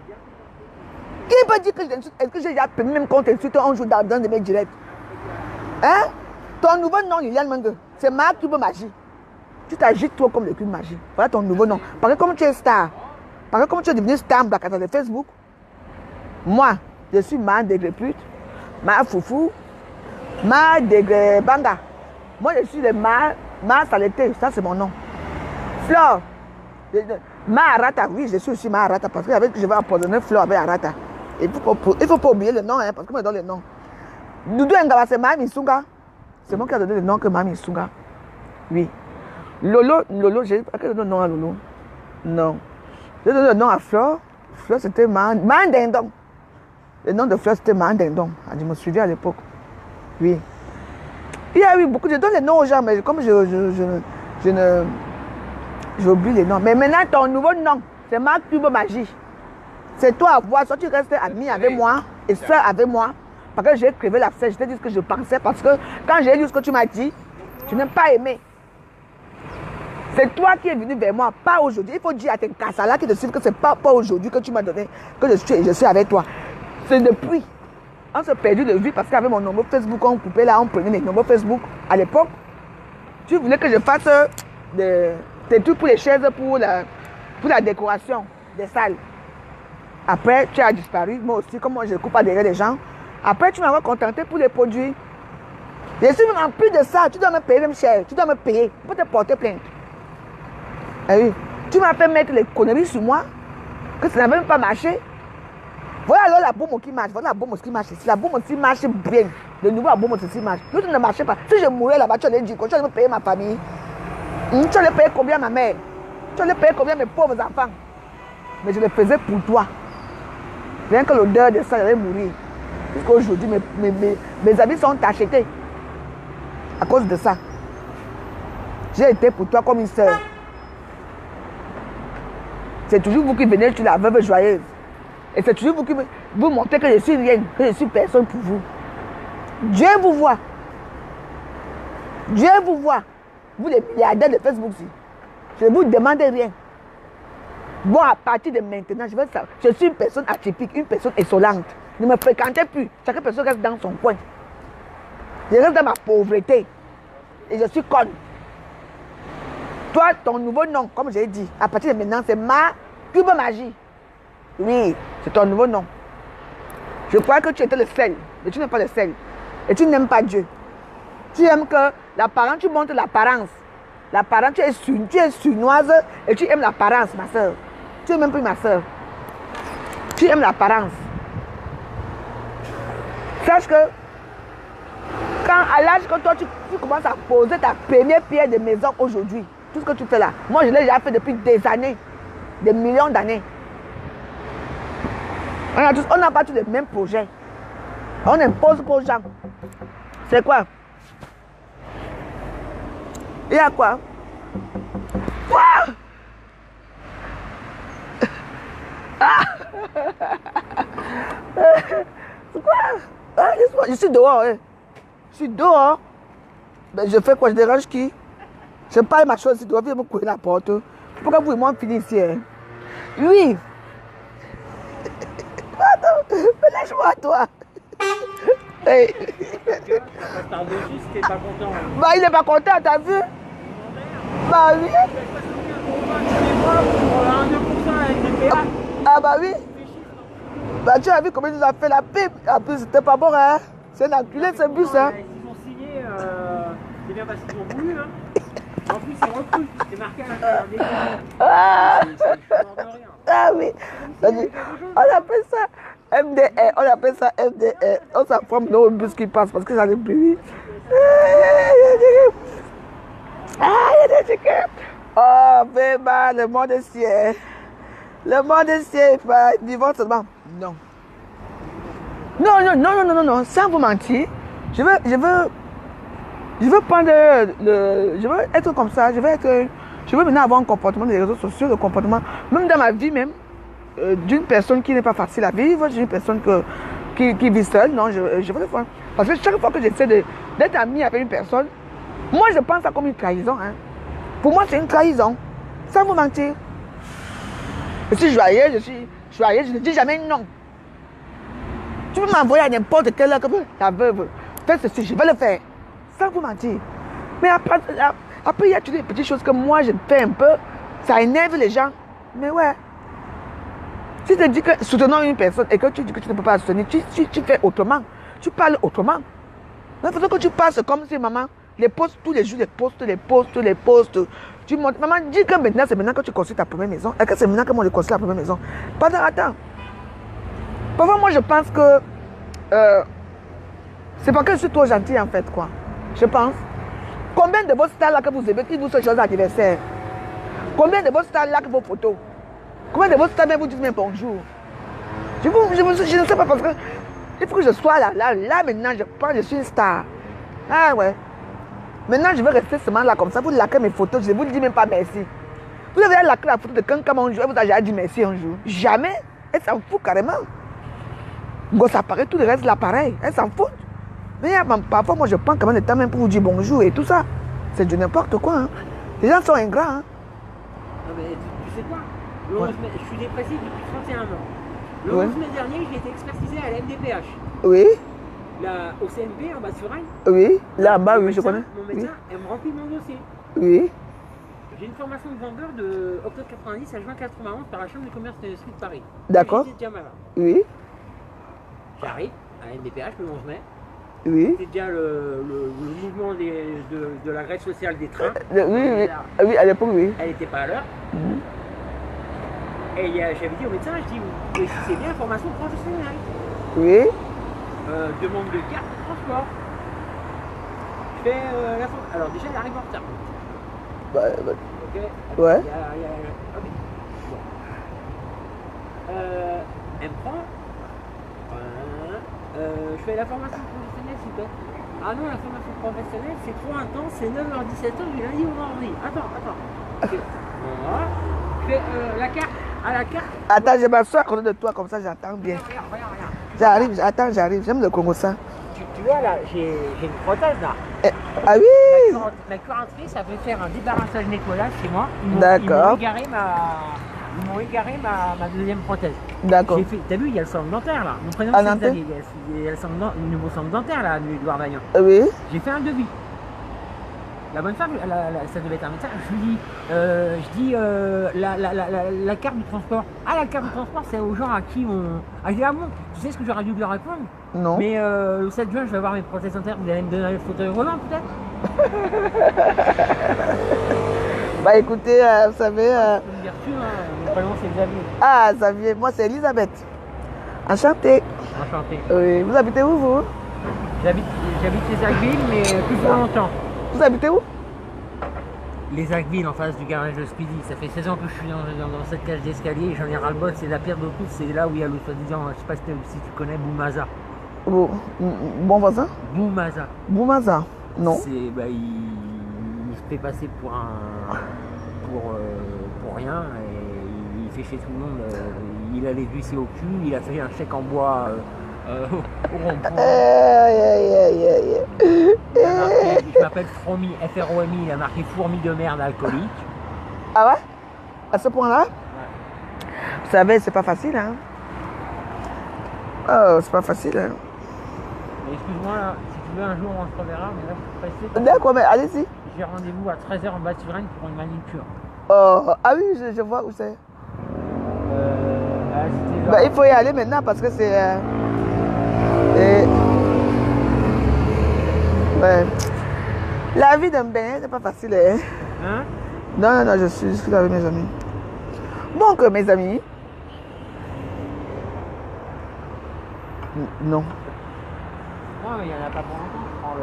Speaker 1: Qui peut dire que je t'insulte? Est-ce que j'ai déjà permis même qu'on t'insulte un jour dans de mes directs? Hein? Ton nouveau nom, Liliane Mengue, c'est ma cube magie. Tu t'agites toi comme le cube magie. Voilà ton nouveau nom. Parce que comme tu es star, parce que comme tu es devenu star dans de Facebook, moi, je suis ma degré pute, ma foufou, ma degré banga. Moi, je suis le ma saleté. Ça, c'est mon nom. Flore. Ma Arata, oui, je suis aussi ma Arata parce que je vais empoisonner Flore avec Arata. Il ne faut pas oublier le nom, hein, parce que me donne le nom. Doudou Ngaba, c'est Mami Sunga. C'est moi qui ai donné le nom que Mami Sunga. Oui. Lolo, j'ai pas donné le nom à Lolo. Non. J'ai donné le nom à Flore. Flore, c'était Mandendong. Le nom de Flore, c'était Mandendong. Je me souviens à l'époque. Oui. Il y a eu beaucoup de... Je donne les noms aux gens, mais comme j'oublie les noms. Mais maintenant, ton nouveau nom, c'est ma cube magie. C'est toi à voir. Soit tu restes ami avec moi et soeur avec moi. Parce que j'ai écrivé la scène, je t'ai dit ce que je pensais. Parce que quand j'ai lu ce que tu m'as dit, tu n'as pas aimé. C'est toi qui es venu vers moi, pas aujourd'hui. Il faut dire à tes cassalas qui te suivent que ce n'est pas aujourd'hui que tu m'as donné, que je suis avec toi. C'est depuis. On s'est perdu de vue parce qu'avec mon numéro Facebook, on coupait là, on prenait mes numéros Facebook. À l'époque, tu voulais que je fasse des trucs pour les chaises, pour la décoration des salles. Après, tu as disparu. Moi aussi, comme moi, je ne coupe pas derrière les gens. Après, tu m'as contenté pour les produits. Je suis même en plus de ça, tu dois me payer même cher. Tu dois me payer pour te porter plainte. Ah oui. Tu m'as fait mettre les conneries sur moi, que ça n'avait même pas marché. Voilà alors la bombe qui marche. Voilà la bombe qui marche ici. La bombe aussi marche bien. Le nouveau bombe aussi marche. L'autre ne marchait pas. Si je mourais là-bas, tu allais dire quoi? Tu allais me payer ma famille. Tu allais payer combien ma mère? Tu allais payer combien mes pauvres enfants? Mais je le faisais pour toi. Rien que l'odeur de ça, j'allais mourir. Puisqu'aujourd'hui, mes amis sont achetés. À cause de ça. J'ai été pour toi comme une sœur. C'est toujours vous qui venez sur la veuve joyeuse. Et c'est toujours vous qui vous montrez que je suis rien, que je suis personne pour vous. Dieu vous voit. Dieu vous voit. Vous les milliardaires de Facebook. Je ne vous demande rien. Bon, à partir de maintenant, je suis une personne atypique, une personne insolente. Ne me fréquentez plus. Chaque personne reste dans son coin. Je reste dans ma pauvreté. Et je suis conne. Toi, ton nouveau nom, comme j'ai dit, à partir de maintenant, c'est ma cube magie. Oui, c'est ton nouveau nom. Je crois que tu étais le sel, mais tu n'es pas le sel. Et tu n'aimes pas Dieu. Tu aimes que l'apparence, tu montres l'apparence. L'apparence, tu es suinoise et tu aimes l'apparence, ma soeur. Tu n'aimes même plus ma soeur. Tu aimes l'apparence. Sache que quand à l'âge que toi, tu commences à poser ta première pierre de maison aujourd'hui, tout ce que tu fais là, moi je l'ai déjà fait depuis des années, des millions d'années. On n'a pas tous les mêmes projets. On impose aux gens. C'est quoi? Il y a quoi? Wow! Ah! C'est quoi? Ah, je suis dehors. Hein. Je suis dehors. Ben, je fais quoi? Je dérange qui? Je parle ma chose, tu dois venir me courir la porte. Pourquoi vous et moi on finit ici? Hein? Oui. Attends, mais lâche-moi toi. Hey.
Speaker 5: Par-dessus, si t'es pas content.
Speaker 1: Bah, il est pas content, t'as vu? Bah oui.
Speaker 5: On a un 2% avec des péages.
Speaker 1: Ah bah oui. Bah tu as vu comment il nous a fait la pipe. En plus, c'était pas bon, hein. C'est un enculé, ce bus, hein.
Speaker 5: Ils ont signé, c'est bien parce qu'ils ont voulu, hein. En plus, c'est recru, c'est marqué à l'intérieur.
Speaker 1: Ah,
Speaker 5: C'est mort de rien.
Speaker 1: ah oui. On appelle ça MDR. On appelle ça MDR. On s'informe de nos bus qui passent parce que ça n'est plus. Ah, il y a des chickens. Oh, Béba, le monde est ciel. Le monde est ciel. Vivons seulement. Non. Non, non, non, non, non, non, sans vous mentir. Je veux prendre je veux être comme ça. Je veux maintenant avoir un comportement des réseaux sociaux, le comportement, même dans ma vie même, d'une personne qui n'est pas facile à vivre, d'une personne qui vit seule. Non, je veux le faire. Parce que chaque fois que j'essaie d'être ami avec une personne, moi je pense ça comme une trahison. Hein. Pour moi, c'est une trahison. Sans vous mentir. Je suis joyeux, je ne dis jamais non. Tu peux m'envoyer à n'importe quelle heure que la veuve. Fais ceci, je vais le faire. Sans vous mentir. Mais après, il y a toutes les petites choses que moi je fais un peu. Ça énerve les gens. Mais ouais. Si tu dis que soutenons une personne et que tu dis que tu ne peux pas la soutenir, tu fais autrement. Tu parles autrement. Mais il faut que tu passes comme si maman, les posts tous les jours, les posts. Tu montes. Maman dit que maintenant, c'est maintenant que tu construis ta première maison. Et que c'est maintenant que moi je construis la première maison. Attends. Parfois, moi, je pense que c'est parce que je suis trop gentil, en fait, quoi. Je pense. Combien de vos stars là que vous aimez qui vous souhaitent joyeux anniversaire? Combien de vos stars là que vos photos? Combien de vos stars même vous dites même bonjour? Je ne sais pas parce que il faut que je sois là, maintenant, je pense que je suis une star. Ah ouais. Maintenant, je vais rester seulement là comme ça. Vous laquez mes photos, je ne vous dis même pas merci. Vous avez laqué la photo de quelqu'un un jour, elle vous a déjà dit merci un jour. Jamais. Elle s'en fout carrément. Gosse apparaît, tout le reste là pareil. Elle s'en fout. Mais parfois, moi, je prends quand même le temps même pour vous dire bonjour et tout ça. C'est de n'importe quoi. Hein. Les gens sont ingrats. Hein.
Speaker 5: Non, mais tu sais quoi? Le 11 mai, je suis dépressif depuis 31 ans. Le 11 mai dernier, j'ai été expertisé à la MDPH.
Speaker 1: Oui.
Speaker 5: Là, au CNP, en Bas-sur-Ain.
Speaker 1: Oui. Là-bas, oui, je connais.
Speaker 5: Mon médecin, elle me remplit mon dossier.
Speaker 1: Oui.
Speaker 5: J'ai une formation de vendeur de octobre 90 à juin 91 par la Chambre de commerce et d'industrie de Paris.
Speaker 1: D'accord. Oui.
Speaker 5: J'arrive à MDPH le 11 mai.
Speaker 1: Oui.
Speaker 5: C'était déjà le mouvement de la grève sociale des trains.
Speaker 1: Oui, à l'époque, oui.
Speaker 5: Elle n'était pas à l'heure. Et j'avais dit au médecin, je dis, oui, si c'est bien, formation professionnelle.
Speaker 1: Oui.
Speaker 5: Demande de carte de transport. Je fais alors déjà, elle arrive en retard. Ok.
Speaker 1: Ouais.
Speaker 5: Ok. Bon. Elle me prend. Je fais la formation professionnelle, s'il te plaît. Ah non, la formation professionnelle, c'est trop intense, c'est 9h-17h du lundi au vendredi. Attends. Okay. Voilà. Je fais la carte. À la carte.
Speaker 1: Attends, je m'assois à côté de toi, comme ça j'entends bien.
Speaker 5: Regarde.
Speaker 1: J'arrive, j'aime le Congo ça.
Speaker 5: Tu vois là, j'ai une prothèse là.
Speaker 1: Ah oui.
Speaker 5: Ma curanterie, ça veut faire un débarrassage nettoyage chez moi.
Speaker 1: D'accord.
Speaker 5: Ils m'ont égaré ma deuxième prothèse.
Speaker 1: D'accord.
Speaker 5: T'as vu, il y a le centre dentaire là. Mon prénom c'est Xavier. Il y a le nouveau centre dentaire là, du Edouard Vaillant.
Speaker 1: Oui.
Speaker 5: J'ai fait un devis. La bonne femme, ça devait être un médecin. Je dis, la carte du transport. Ah, la carte du transport, c'est aux gens à qui on. Ah, je dis, ah bon, tu sais ce que j'aurais dû lui répondre?
Speaker 1: Non.
Speaker 5: Mais le 7 juin, je vais avoir mes prothèses dentaires. Vous allez me donner le fauteuil roulant peut-être?
Speaker 1: Bah écoutez, vous savez.
Speaker 5: Mon prénom c'est Xavier.
Speaker 1: Ah, Xavier, moi c'est Elisabeth. Enchantée.
Speaker 5: Enchanté.
Speaker 1: Oui, vous habitez où vous?
Speaker 5: J'habite les Agvilles, mais plus pour longtemps.
Speaker 1: Vous habitez où?
Speaker 5: Les Agvilles en face du garage de Speedy. Ça fait 16 ans que je suis dans cette cage d'escalier et j'en ai ras-le-bol. C'est la pire de toutes. C'est là où il y a le soi-disant, je sais pas si tu connais Boumaza.
Speaker 1: Bon voisin?
Speaker 5: Boumaza.
Speaker 1: Boumaza? Non.
Speaker 5: Il se fait passer pour rien et il fait chez tout le monde. Il a les huissiers au cul. Il a fait un chèque en bois au rond-point. Je m'appelle Fromi, F-R-O-M-I, il a marqué fourmi de merde alcoolique.
Speaker 1: Ah ouais? À ce point-là? Ouais. Vous savez, c'est pas facile, hein? Oh, c'est pas facile, hein?
Speaker 5: Et excuse-moi, là, si tu veux un jour on se reverra, mais là je suis pressé.
Speaker 1: D'accord, mais allez-y.
Speaker 5: J'ai rendez-vous à 13h en bas de Suresnes pour une manicure.
Speaker 1: Oh, ah oui, je vois où c'est.
Speaker 5: C'était genre...
Speaker 1: Bah, il faut y aller maintenant parce que c'est... ouais. La vie d'un Bénin, c'est pas facile. Hein?
Speaker 5: Hein?
Speaker 1: Non, je suis avec mes amis. Bon, que mes amis. Non.
Speaker 5: Non, mais il n'y en a pas pour longtemps. Je prends le...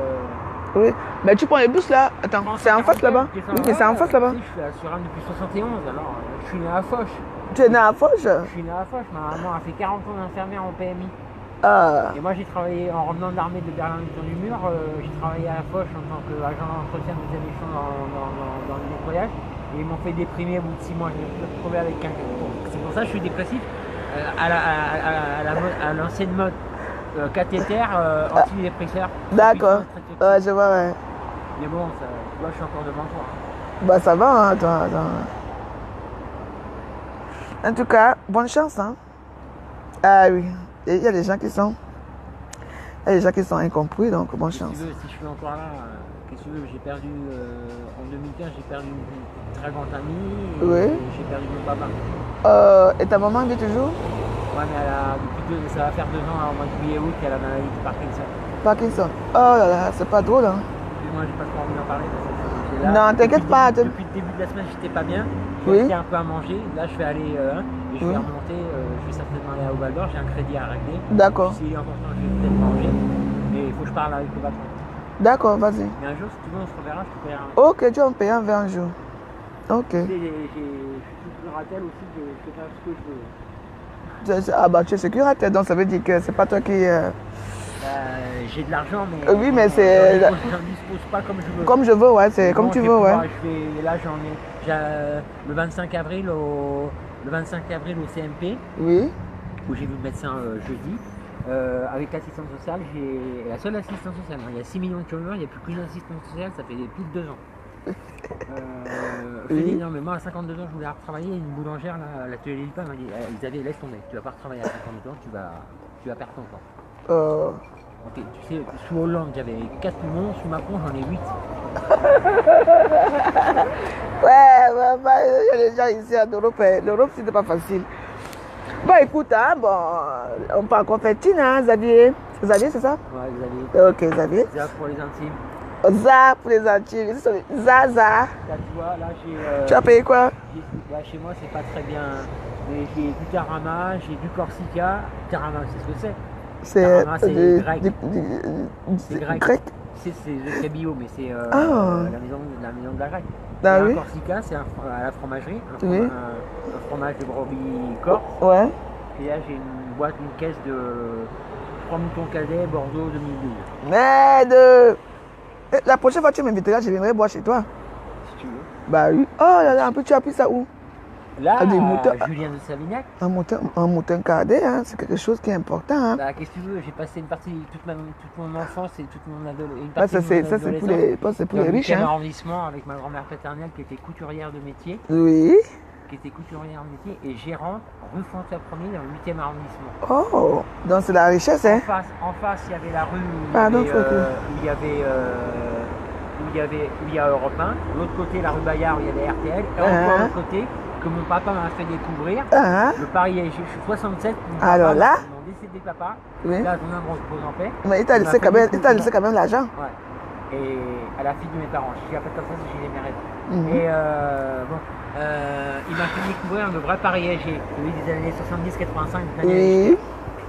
Speaker 1: Oui, mais tu prends les bus là. Attends, c'est en face là-bas. Oui, mais c'est en face là-bas.
Speaker 5: Je suis à Suresnes depuis 71, alors je suis né à Foch.
Speaker 1: Tu es né à Foch?
Speaker 5: Je suis né à Foch, ma maman a fait 40 ans d'infirmière en PMI.
Speaker 1: Ah,
Speaker 5: Et moi j'ai travaillé en revenant de l'armée de Berlin-Mission-du-Mur, j'ai travaillé à Foch en tant qu'agent d'entretien de deuxième échelon dans le nettoyage. Et ils m'ont fait déprimer au bout de 6 mois, je me suis retrouvé avec un... C'est pour ça que je suis dépressif à l'ancienne mode. Cathéter antidépresseur.
Speaker 1: d'accord. Ouais, je vois, ouais.
Speaker 5: Mais bon, ça, tu vois, je suis encore devant toi.
Speaker 1: Bah, ça va, hein, attends. En tout cas, bonne chance, hein. Ah oui, il y a des gens qui sont... Il y a des gens qui sont incompris, donc bonne chance.
Speaker 5: Si tu veux, si je suis encore là, qu'est-ce que tu veux, j'ai perdu... en 2015, j'ai perdu une très grande amie. Et
Speaker 1: Oui.
Speaker 5: j'ai perdu mon papa.
Speaker 1: Et ta maman vit toujours?
Speaker 5: Ouais, mais ça va faire 2 ans, au mois de juillet-août, qu'elle a la maladie de Parkinson.
Speaker 1: Parkinson. Oh là là, c'est pas drôle, hein.
Speaker 5: Et moi, j'ai pas trop envie d'en parler parce que c'est là.
Speaker 1: Non, t'inquiète pas.
Speaker 5: Depuis le début de la semaine, j'étais pas bien.
Speaker 1: Oui.
Speaker 5: J'ai un peu à manger. Là, je vais aller et je vais remonter. Je vais certainement aller au Val d'Or. J'ai un crédit à régler.
Speaker 1: D'accord.
Speaker 5: Si il est important, je vais peut-être manger. Mais il faut que je parle avec le patron.
Speaker 1: D'accord, vas-y.
Speaker 5: Mais un jour, si tu veux, on se reverra. Je te paierai un.
Speaker 1: Ok, tu vas me payer un verre un jour. Ok.
Speaker 5: Je suis curatelle aussi. Je fais faire ce que je veux.
Speaker 1: Ah bah tu es sécuritaire, donc ça veut dire que c'est pas toi qui...
Speaker 5: J'ai de l'argent, mais...
Speaker 1: Oui, mais c'est...
Speaker 5: J'en dispose pas comme je veux.
Speaker 1: Comme je veux, ouais, c'est comme tu veux, ouais.
Speaker 5: Là, j'en ai... le 25 avril au CMP,
Speaker 1: Oui.
Speaker 5: où j'ai vu le médecin jeudi. Avec l'assistance sociale, j'ai la seule assistance sociale. Il y a 6 millions de chômeurs, il n'y a plus qu'une assistance sociale, ça fait plus de 2 ans. Je dis non mais moi à 52 ans je voulais retravailler, une boulangère là, l'atelier Lipa m'a dit Xavier laisse tomber, tu vas pas retravailler à 52 ans, tu vas perdre ton temps. Okay, tu sais, sous Hollande j'avais 4 poumons, sous Macron j'en ai 8.
Speaker 1: Ouais, il y a des gens ici en Europe, l'Europe c'était pas facile. Bon écoute, hein, on peut encore faire Tina, Xavier. Xavier c'est ça?
Speaker 5: Ouais, Xavier.
Speaker 1: Ok, Xavier.
Speaker 5: Za pour les intimes.
Speaker 1: Za pour les intimes. Zaza.
Speaker 5: Là tu vois, là j'ai...
Speaker 1: Tu as payé quoi?
Speaker 5: Chez moi c'est pas très bien, mais j'ai du tarama, j'ai du Corsica. Tarama c'est ce que c'est.
Speaker 1: C'est
Speaker 5: grec. C'est le cabillaud, mais c'est la maison de la grecque.
Speaker 1: Ah, oui.
Speaker 5: Corsica, c'est à la fromagerie,
Speaker 1: un
Speaker 5: fromage de brebis corse.
Speaker 1: Ouais.
Speaker 5: Et là, j'ai une boîte, une caisse de 3 moutons cadets Bordeaux 2012.
Speaker 1: Merde! La prochaine fois que tu m'inviteras, je viendrai boire chez toi.
Speaker 5: Si tu veux.
Speaker 1: Bah oui. Oh là là, en plus tu as pris ça où?
Speaker 5: Là,
Speaker 1: des moutons.
Speaker 5: Julien de Savignac.
Speaker 1: Un mouton cadet, hein, c'est quelque chose qui est important. Hein.
Speaker 5: Bah, qu'est-ce que tu veux, j'ai passé une partie, toute mon enfance et toute mon adolescence.
Speaker 1: Bah, ça c'est pour les riches.
Speaker 5: Dans le
Speaker 1: Hein.
Speaker 5: arrondissement avec ma grand-mère paternelle qui était couturière de métier.
Speaker 1: Oui.
Speaker 5: Qui était couturière de métier et gérant rue François 1er dans le 8e arrondissement.
Speaker 1: Oh, donc c'est la richesse, hein.
Speaker 5: En face, il y avait la rue où il y a Europe 1. De l'autre côté, la rue Bayard où il y avait RTL. Et encore de l'autre côté, que mon papa m'a fait découvrir. Le Paris, je suis 67.
Speaker 1: Alors là,
Speaker 5: mon décédé papa,
Speaker 1: oui.
Speaker 5: là, ton âme repose en paix.
Speaker 1: Mais il t'a laissé quand même l'argent.
Speaker 5: Ouais. Et à la fille de mes parents. Je l'appelle comme ça, j'ai les mes rêves. Et il m'a fait découvrir le vrai Paris AG, celui des années 70-85.
Speaker 1: Oui.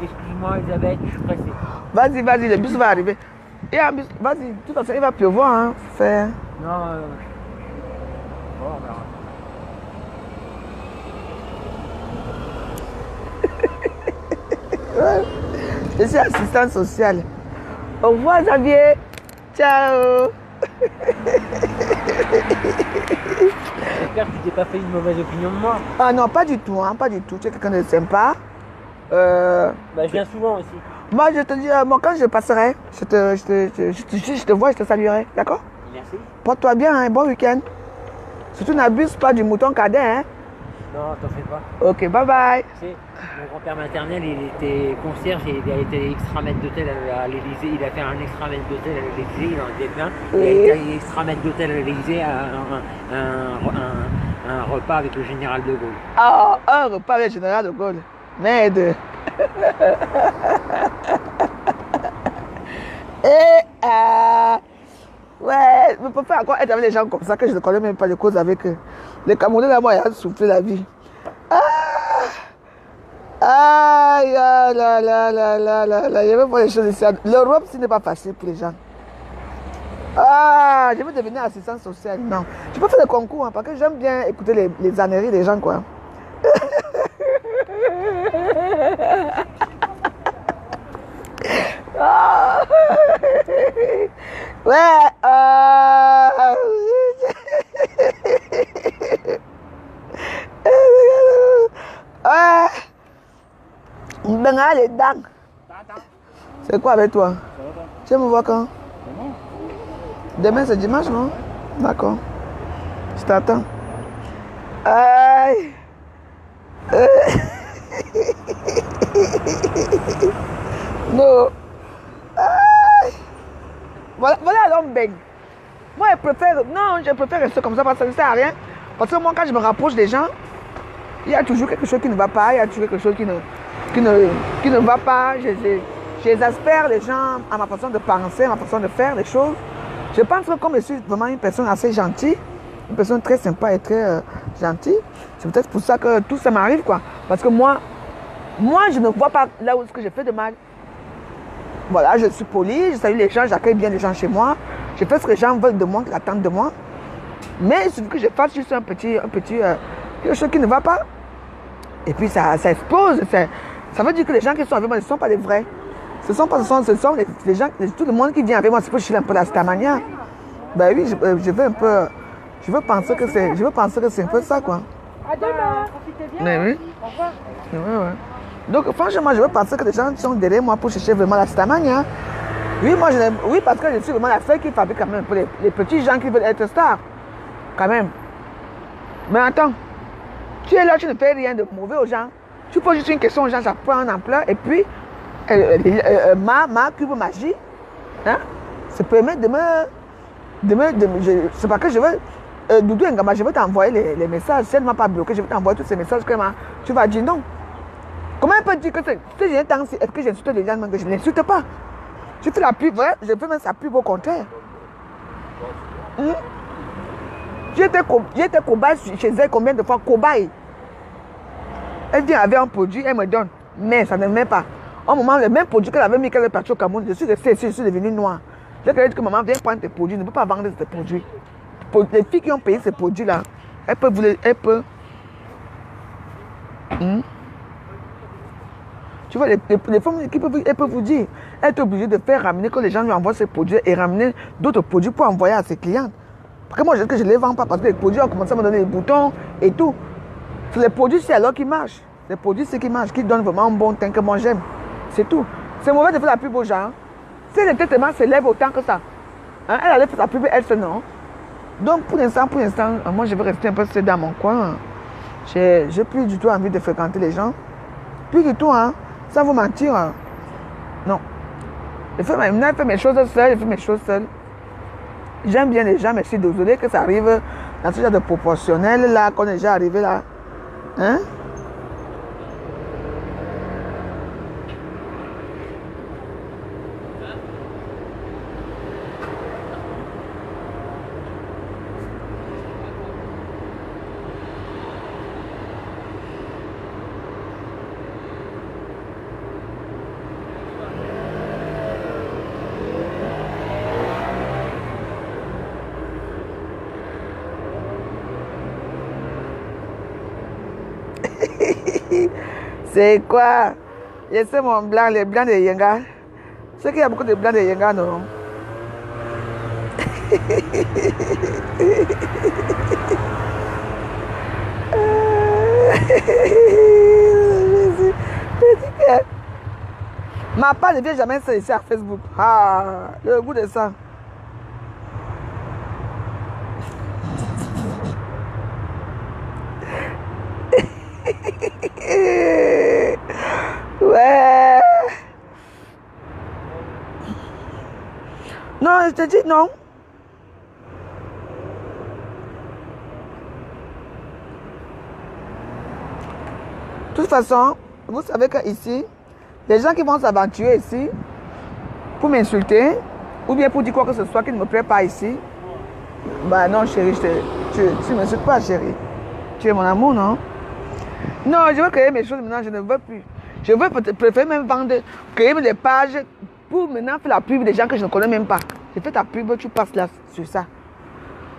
Speaker 5: Excuse-moi Elisabeth, je suis pressée.
Speaker 1: Vas-y, le bus va arriver. Et un bus, vas-y, de toute façon, il va pleuvoir. Hein.
Speaker 5: Non, bon, on verra.
Speaker 1: Je suis assistante sociale. Au revoir Xavier. Ciao.
Speaker 5: J'espère que tu t'es pas fait une mauvaise opinion de moi.
Speaker 1: Ah non, pas du tout, hein, pas du tout. Tu es quelqu'un de sympa.
Speaker 5: Bah, je viens souvent aussi.
Speaker 1: Moi, je te dis, quand je passerai, je te vois, je te saluerai. D'accord?
Speaker 5: Merci.
Speaker 1: Porte-toi bien, hein, bon week-end. Surtout n'abuse pas du mouton cadet. Hein.
Speaker 5: Non, t'en fais pas.
Speaker 1: Ok, bye bye.
Speaker 5: Tu sais, mon grand-père maternel, il était concierge et il a été extra-maître d'hôtel à l'Élysée. Il a fait un extra-maître d'hôtel à l'Élysée, il en était plein.
Speaker 1: Oui.
Speaker 5: Il a été extra-maître d'hôtel à l'Élysée à un repas avec le général de Gaulle.
Speaker 1: Ah, un repas avec le général de Gaulle. Merde. Et ouais, je ne peux pas encore être avec les gens comme ça que je ne connais même pas les causes avec eux. Les Camerounais là, moi, ils ont soufflé la vie. Aïe, là, là, là, là, là, là. Il y avait pas les choses ici. L'Europe, ce n'est pas facile pour les gens. Ah, je veux devenir assistant social. Non. Je peux faire des concours, hein, parce que j'aime bien écouter les âneries des gens, quoi. Ah. Ouais, ouais. Benga les dents. C'est quoi avec toi? Tu vas me voir quand? Demain c'est dimanche, non? D'accord. Je t'attends. Aïe. Non. Aïe. Voilà l'homme baigne. Moi, je préfère rester comme ça parce que ça ne sert à rien. Parce que moi, quand je me rapproche des gens, il y a toujours quelque chose qui ne va pas, il y a toujours quelque chose qui ne va pas. J'exaspère les gens à ma façon de penser, à ma façon de faire les choses. Je pense que comme je suis vraiment une personne assez gentille, une personne très sympa et très gentille, c'est peut-être pour ça que tout ça m'arrive, quoi. Parce que moi, je ne vois pas là où ce que j'ai fait de mal. Voilà, je suis poli, je salue les gens, j'accueille bien les gens chez moi. Je fais ce que les gens veulent de moi, qu'ils attendent de moi. Mais il suffit que je fasse juste quelque chose qui ne va pas. Et puis ça explose. Ça veut dire que les gens qui sont avec moi ne sont pas les vrais. Ce sont les gens, tout le monde qui vient avec moi, c'est pour chiller un peu la stamania. Ben oui, je veux penser que c'est un peu ça, quoi.
Speaker 2: À demain. Profitez bien.
Speaker 1: Mais oui.
Speaker 2: Au revoir.
Speaker 1: Ouais. Donc franchement, je veux penser que les gens sont derrière moi pour chercher vraiment la stamania. Oui, oui, parce que je suis vraiment la seule qui fabrique quand même pour les petits gens qui veulent être stars. Quand même. Mais attends, tu es là, tu ne fais rien de mauvais aux gens. Tu poses juste une question aux gens, ça prend un ampleur. Et puis, ma cube magie, hein, se permet c'est pas que je veux. Doudou Ngama, je vais t'envoyer les messages. Si elle ne m'a pas bloqué, je vais t'envoyer tous ces messages que tu vas dire non. Comment elle peut dire que si j'ai un temps, est-ce que j'insulte les gens, que je ne l'insulte pas? Je fais la pub, ouais, je fais même sa pub au contraire. J'ai été cobaye chez elle combien de fois? Cobaye. Elle vient avec un produit, elle me donne. Mais ça ne met pas. Au moment, le même produit qu'elle avait mis qu'elle est partie au Cameroun, je suis devenue noire. J'ai dit que maman, viens prendre tes produits, ne peut pas vendre tes produits. Les filles qui ont payé ces produits-là, elles peuvent. Tu vois, les femmes elles peuvent vous dire, elles sont obligées de faire ramener que les gens lui envoient ces produits et ramener d'autres produits pour envoyer à ses clients. Parce que moi, je ne les vends pas parce que les produits ont commencé à me donner des boutons et tout. C'est les produits, c'est alors qui marchent. Les produits, c'est qui marchent, qui donnent vraiment un bon teint que moi j'aime. C'est tout. C'est mauvais de faire la pub aux gens. Si elle était tellement célèbre autant que ça, hein, elle allait faire la pub, elle se non. Donc pour l'instant, moi je vais rester un peu seule dans mon coin. J'ai plus du tout envie de fréquenter les gens. Plus du tout, hein. Sans vous mentir. Hein. Non. Je fais mes choses seule. J'aime bien les gens, mais je suis désolée que ça arrive dans ce genre de proportionnel là, qu'on est déjà arrivé là. Hein? C'est quoi? Je sais mon blanc, les blancs de Yenga. C'est qu'il y a beaucoup de blancs de Yenga, non? Ma part ne vient jamais ça ici à Facebook. Ah, le goût de ça. je te dis non. De toute façon, vous savez qu'ici, les gens qui vont s'aventurer ici pour m'insulter ou bien pour dire quoi que ce soit qui ne me plaît pas ici, bah non chérie, tu ne m'insultes pas chérie. Tu es mon amour, non? Non, je veux créer mes choses maintenant, je ne veux plus. Je veux préférer même vendre, créer des pages pour maintenant faire la pub des gens que je ne connais même pas. J'ai fait ta pub, tu passes là sur ça.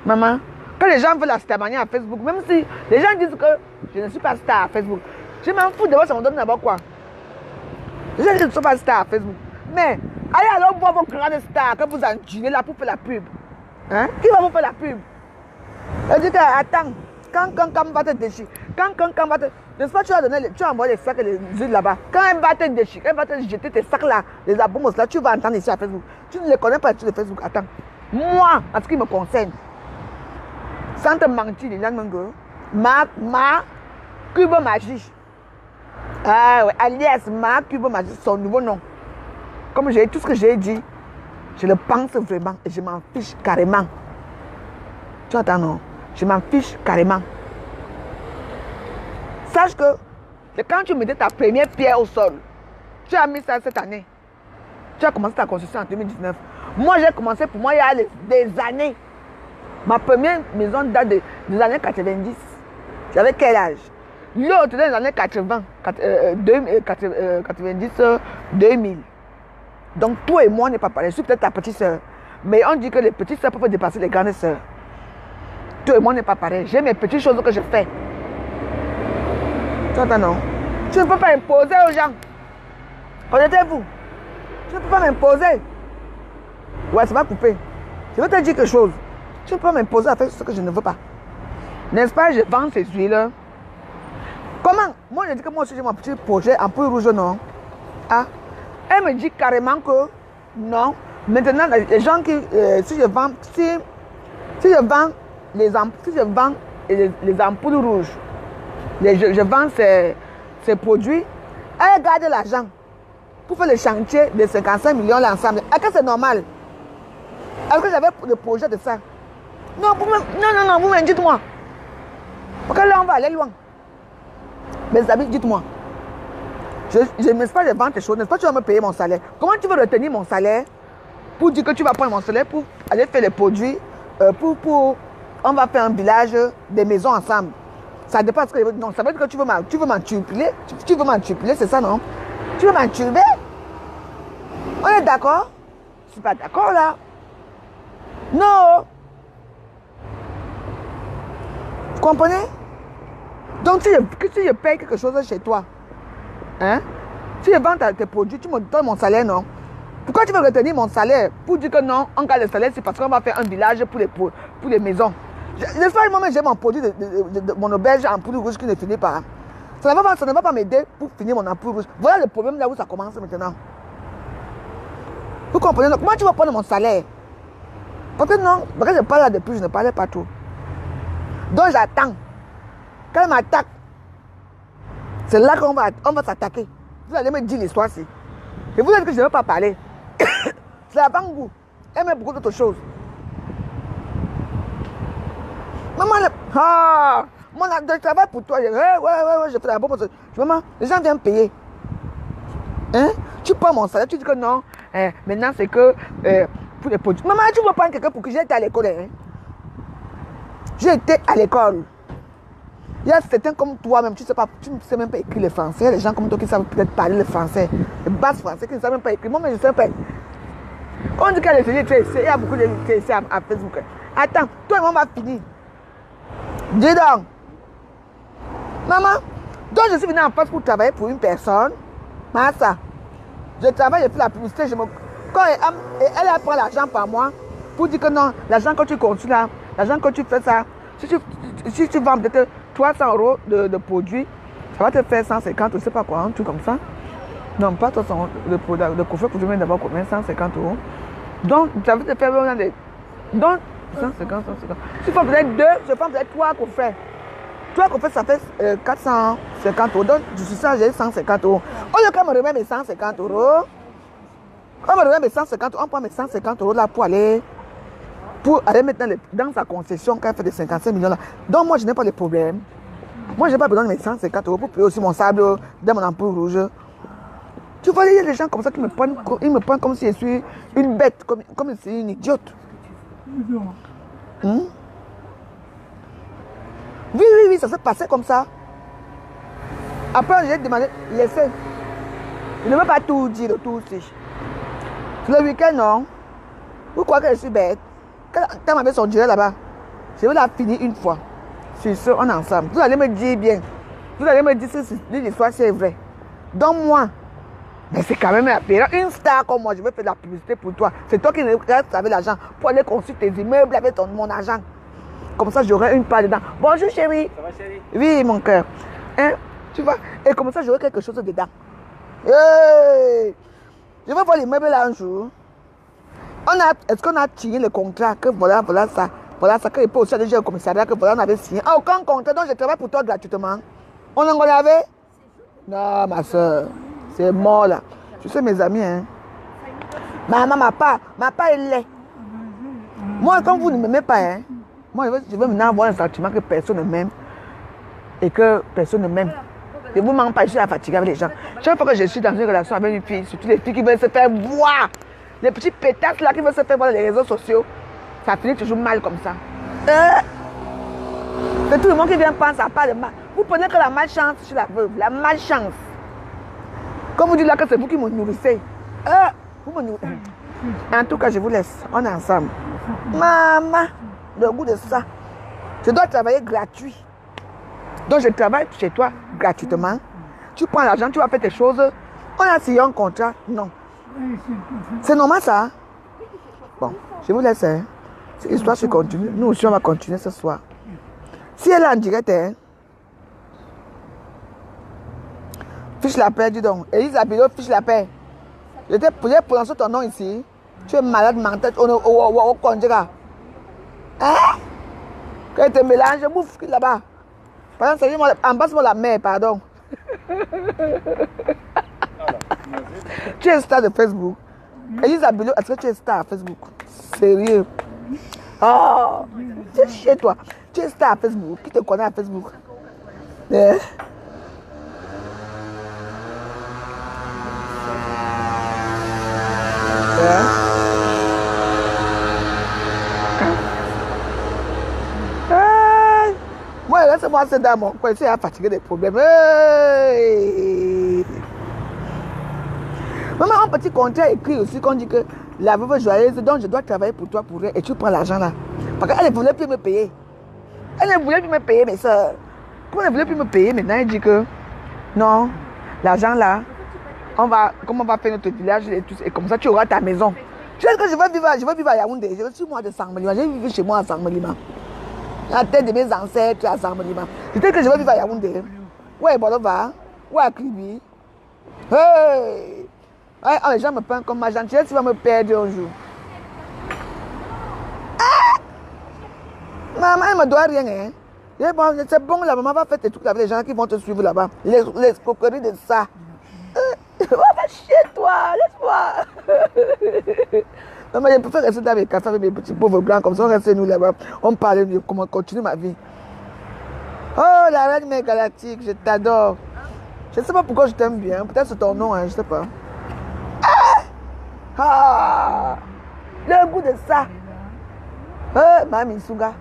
Speaker 1: Maman, quand les gens veulent la star à Facebook, même si les gens disent que je ne suis pas star à Facebook, je m'en fous d'abord, ça me donne d'abord quoi? Les gens disent que je ne suis pas star à Facebook. Mais allez alors voir vos grandes stars que vous enculez là pour faire la pub. Hein? Qui va vous faire la pub? Elle dit que attends, quand va te déchirer, quand va te... N'est-ce pas, tu as envoyé les sacs et les huiles là-bas. Quand elle va te déchirer, elle va te jeter tes sacs là, les aboumos là, tu vas entendre ici à Facebook. Tu ne les connais pas sur le Facebook. Attends. Moi, en ce qui me concerne, sans te mentir, les gens ma Cube Magie. Ah ouais, alias ma Cube Magie, son nouveau nom. Comme j'ai tout ce que j'ai dit, je le pense vraiment et je m'en fiche carrément. Tu entends non? Je m'en fiche carrément. Sache que quand tu mettais ta première pierre au sol, tu as mis ça cette année. Tu as commencé ta construction en 2019. Moi, j'ai commencé pour moi il y a des années. Ma première maison date des années 90. J'avais quel âge? L'autre dans les années 80, 90, 2000. Donc toi et moi, on n'est pas pareil. Je suis peut-être ta petite soeur. Mais on dit que les petites soeurs peuvent dépasser les grandes soeurs. Toi et moi, on n'est pas pareil. J'ai mes petites choses que je fais. Tu entends non? Tu ne peux pas imposer aux gens. Connaissez-vous? Tu ne peux pas m'imposer. Ouais, ça va couper. Je veux te dire quelque chose. Tu ne peux pas m'imposer à faire ce que je ne veux pas. N'est-ce pas? Je vends ces huiles. Comment? Moi, je dis que moi aussi j'ai mon petit projet en poudre rouge, non? Ah? Elle me dit carrément que non. Maintenant, les gens qui, si je vends les ampoules rouges, je vends ces produits, elle garde l'argent pour faire le chantier de 55 millions l'ensemble. Est-ce que c'est normal? Est-ce que j'avais le projet de ça? Non, non, vous me dites-moi. Parce que là, on va aller loin. Mes amis, dites-moi. N'est-ce pas, je vends tes choses, n'est-ce pas, tu vas me payer mon salaire. Comment tu veux retenir mon salaire pour dire que tu vas prendre mon salaire pour aller faire les produits, on va faire un village, des maisons ensemble. Ça dépend ce que... Non, ça veut dire que tu veux m'entupiler. Tu veux m'entupiler, c'est ça, non? Tu veux m'entuber? On est d'accord? Je ne suis pas d'accord, là. Non. Vous comprenez? Donc, si je paye quelque chose chez toi, hein? Si je vends tes produits, tu me donnes mon salaire, non? Pourquoi tu veux retenir mon salaire? Pour dire que non, on garde le salaire, c'est parce qu'on va faire un village pour les maisons. N'est-ce pas, moi, j'ai mon produit de mon auberge en poudre rouge qui ne finit pas. Ça ne va pas m'aider pour finir mon ampoule rouge. Voilà le problème là où ça commence maintenant. Vous comprenez? Donc, comment tu vas prendre mon salaire? Parce que non, parce que je parle là depuis, je ne parlais pas trop. Donc j'attends. Quand elle m'attaque, c'est là qu'on va s'attaquer. Vous allez me dire l'histoire ici. Et vous dites que je ne veux pas parler. C'est la banque vous. Elle met beaucoup d'autres choses. Maman, moi, je travaille pour toi. Ouais, je fais la bonne chose. Maman, les gens viennent payer. Hein? Tu prends mon salaire, tu dis que non. Maintenant, c'est que pour les produits. Maman, tu veux prendre quelqu'un pour que j'ai été à l'école. Hein? J'ai été à l'école. Il y a certains comme toi-même, tu ne sais même pas écrire le français. Il y a des gens comme toi qui savent peut-être parler le français. Le bas français qui ne savent même pas écrire. Moi, mais je ne sais pas. On dit qu'il y a des essais, il y a beaucoup d'essais à Facebook. Attends, toi et moi, on va finir. Dis donc. Maman, donc je suis venue en France pour travailler pour une personne. Massa, je travaille, je fais la publicité. Quand elle prend l'argent par mois pour dire que non, l'argent que tu construis là, l'argent que tu fais ça, si tu vends peut-être 300 € de produits, ça va te faire 150, je ne sais pas quoi, un truc comme ça. Non, pas 300 € de coffret pour te mettre d'abord combien? 150 €. Donc, ça va te faire vraiment des... Donc, 150. Si tu fais peut-être 2, je prends peut-être 3 coffrets. 3 coffrets, ça fait 450 €. Donc, je suis ça, j'ai 150 €. Au lieu qu'elle me remet mes 150 €, On va donner mes 150, on prend mes 150 € là pour aller mettre dans sa concession qu'elle fait de 55 millions là. Donc moi je n'ai pas de problème. Moi je n'ai pas besoin de mes 150 € pour payer aussi mon sable dans mon ampoule rouge. Tu vois, il y a des gens comme ça qui me prennent, comme si je suis une bête, comme si je suis une idiote. Oui, ça s'est passé comme ça. Après, j'ai demandé, laissez. Je ne veux pas tout dire, tout aussi. Le week-end, non. Vous croyez que je suis bête? Quand ma mère son direct là-bas, je vais la finir une fois. Je suis sûr, on est ensemble. Vous allez me dire bien. Vous allez me dire si l'histoire c'est vrai. Donc moi, mais c'est quand même la période. Une star comme moi, je vais faire de la publicité pour toi. C'est toi qui restes avec l'argent pour aller construire tes immeubles avec mon argent. Comme ça, j'aurai une part dedans. Bonjour chérie.
Speaker 5: Ça va chérie?
Speaker 1: Oui, mon cœur. Hein? Tu vois? Et comme ça, j'aurai quelque chose dedans. Hey! Je vais voir les meubles là un jour. Est-ce qu'on a tiré le contrat que voilà ça que il peut aussi aller au commissariat que voilà on avait signé. Ah, aucun contrat, donc je travaille pour toi gratuitement. On en avait? Non, ma soeur, c'est mort là. Tu sais mes amis, hein. Maman, ma part elle l'est. Moi, quand vous ne m'aimez pas, hein, moi je veux maintenant avoir un sentiment que personne ne m'aime et que personne ne m'aime. Je ne vous mens pas, je suis fatiguée avec les gens. Chaque fois que je suis dans une relation avec une fille, surtout les filles qui veulent se faire voir, les petits pétasses là qui veulent se faire voir dans les réseaux sociaux, ça finit toujours mal comme ça. C'est tout le monde qui vient penser à part de mal. Vous prenez que la malchance sur la veuve, la malchance. Comme vous dites là que c'est vous qui me nourrissez. Vous me nourrissez. En tout cas, je vous laisse. On est ensemble. Maman, le goût de ça. Je dois travailler gratuit. Donc je travaille chez toi gratuitement. Tu prends l'argent, tu vas faire tes choses. On a signé un contrat. Non. C'est normal ça. Hein? Bon, je vous laisse. Hein. Cette histoire se continue. Nous aussi on va continuer ce soir. Si elle est en direct, hein. Fiche la paix, dis donc. Elisa Bilo, fiche la paix. Je t'ai prononcé ton nom ici. Tu es malade mental au Conjura. Hein? Quand tu te mélanges, bouffe là-bas. Par exemple, embrasse-moi la mer, pardon. Tu es star de Facebook. Elisa Bilo, est-ce que tu es star à Facebook? Sérieux? Oh, tu es chez toi. Tu es star à Facebook. Qui te connaît à Facebook? Moi, laisse-moi c'est dans mon coin. Tu es fatigué des problèmes. Hey. Maman, un petit contrat écrit aussi qu'on dit que la veuve joyeuse, donc je dois travailler pour toi pour elle et tu prends l'argent là. Parce qu'elle ne voulait plus me payer. Elle ne voulait plus me payer, mes soeurs. Comme elle ne voulait plus me payer, maintenant elle dit que non, l'argent là, comment on va faire notre village et comme ça tu auras ta maison. Je sais que je vais vivre à Yaoundé. Je suis moi de Sangmelima. Je vais vivre chez moi à Sangmelima. La tête de mes ancêtres à Sangmelima. Je sais que je vais vivre à Yaoundé. Ouais, Bolova. Ouais, à Kribi. Hey! Les gens me prennent comme ma gentillesse, tu vas me perdre un jour. Maman, elle ne me doit rien. Hein? C'est bon, la maman va faire tes trucs avec les gens qui vont te suivre là-bas. Les coqueries de ça. Va chez toi, laisse-moi. Non, mais je préfère rester dans mes cafés avec mes petits pauvres blancs, comme ça on reste nous là-bas. On parle de comment continuer ma vie. Oh, la reine mère galactique, je t'adore. Je ne sais pas pourquoi je t'aime bien. Peut-être c'est ton nom, hein, je ne sais pas. Le goût de ça. Mami Sunga.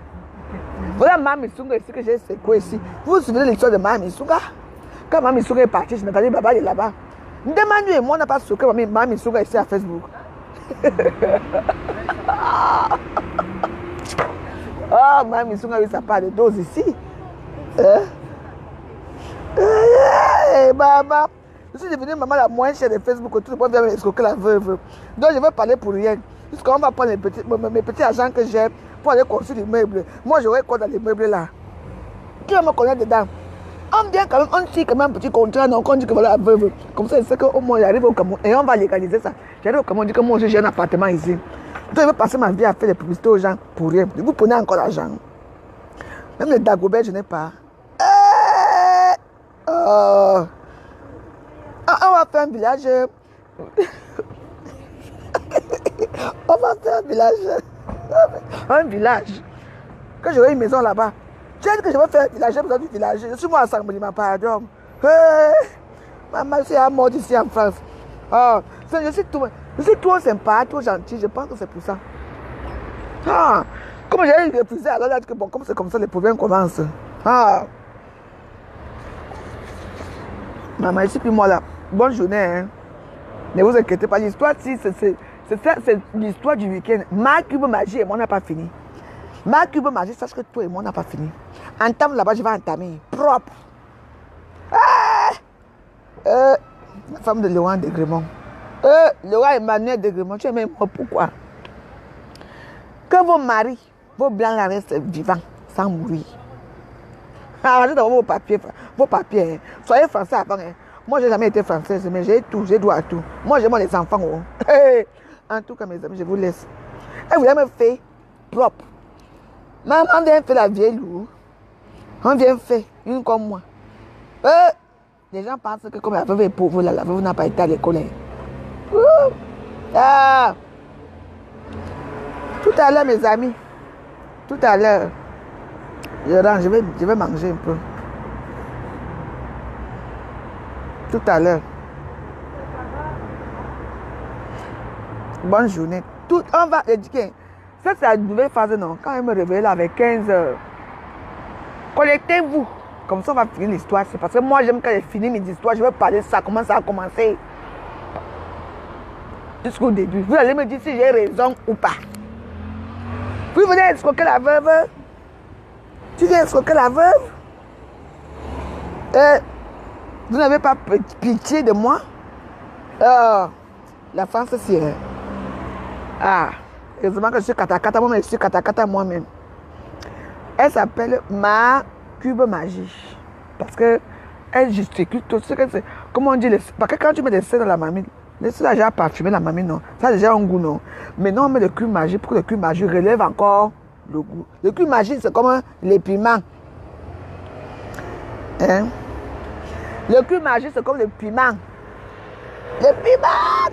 Speaker 1: Voilà Mami Sunga ici que j'ai secoué ici. Vous vous souvenez de l'histoire de Mami Sunga? Quand Mami Sunga est partie, je n'ai Baba est là-bas. Demande-lui et moi, on n'a pas secoué Mami Sunga ici à Facebook. Oh, Mami Sunga, oui, ça part de dose ici. Maman, je suis devenue maman la moins chère de Facebook que tout le monde vient escroquer la veuve. Donc je vais parler pour rien. Jusqu'on va prendre mes petits agents que j'ai pour aller construire des meubles. Moi j'aurais quoi dans les meubles là? Qui va me connaître dedans? On vient quand même, on signe quand même un petit contrat, donc on dit que voilà la veuve. Comme ça, je sais qu'au moins j'arrive au Cameroun et on va légaliser ça. J'arrive au Cameroun, je dis que moi aussi j'ai un appartement ici. Donc je vais passer ma vie à faire des publicités aux gens pour rien. Vous prenez encore l'argent. Même les Dagobert, je n'ai pas. On va faire un village. On va faire un village. Un village. Quand j'aurai une maison là-bas, tu dis que je vais faire un village, j'ai besoin du village. Je suis moi à Sangmoni, ma pardon. Maman, c'est à mort ici en France. Oh, je suis trop sympa, trop gentil, je pense que c'est pour ça. Ah, comme j'ai refusé, alors là, que bon, comme c'est comme ça, les problèmes commencent. Ah. Maman, ici, puis moi là, bonne journée. Hein. Ne vous inquiétez pas, l'histoire, c'est l'histoire du week-end. Ma cube magie et moi, on n'a pas fini. Ma cube magie, sache que toi et moi, on n'a pas fini. Entame là-bas, je vais entamer. Propre. Ah! La femme de Laurent Degremont. Laurent Emmanuel Degremont, tu es même moi, pourquoi? Que vos maris, vos blancs là restent vivants, sans mourir. Arrêtez d'avoir vos papiers. Hein. Soyez français avant. Hein. Moi, je n'ai jamais été française, mais j'ai tout, j'ai droit à tout. Moi, j'aime les enfants. Oh. En tout cas, mes amis, je vous laisse. Et vous me faire propre. Maman vient faire la vieille loup. On vient faire une comme moi. Les gens pensent que comme la veuve est pauvre, la veuve n'a pas été à l'école. Hein. Ah. Tout à l'heure, mes amis. Tout à l'heure. Je vais manger un peu. Tout à l'heure. Bonne journée. On va éduquer. Ça, c'est la nouvelle phase, non? Quand je me réveille là avec 15 heures. Connectez-vous. Comme ça, on va finir l'histoire. C'est parce que moi, j'aime quand j'ai fini mes histoires, je vais parler de ça. Comment ça a commencé? Jusqu'au début. Vous allez me dire si j'ai raison ou pas. Vous venez escroquer la veuve. Tu viens escroquer la veuve. Vous n'avez pas pitié de moi. La France, c'est... Ah, heureusement que je suis katakata, moi-même, je suis katakata moi-même. Elle s'appelle Ma Cube Magie. Parce que elle gesticule tout ce que c'est. Comment on dit, parce que quand tu mets des sels dans la mamie, les sels déjà parfumé la mamie, non. Ça a déjà un goût, non. Mais non, on met le cube magie pour que le cube magie relève encore le goût. Le cube magie, c'est comme les piments. Hein? Le cube magie, c'est comme le piment. Le piment!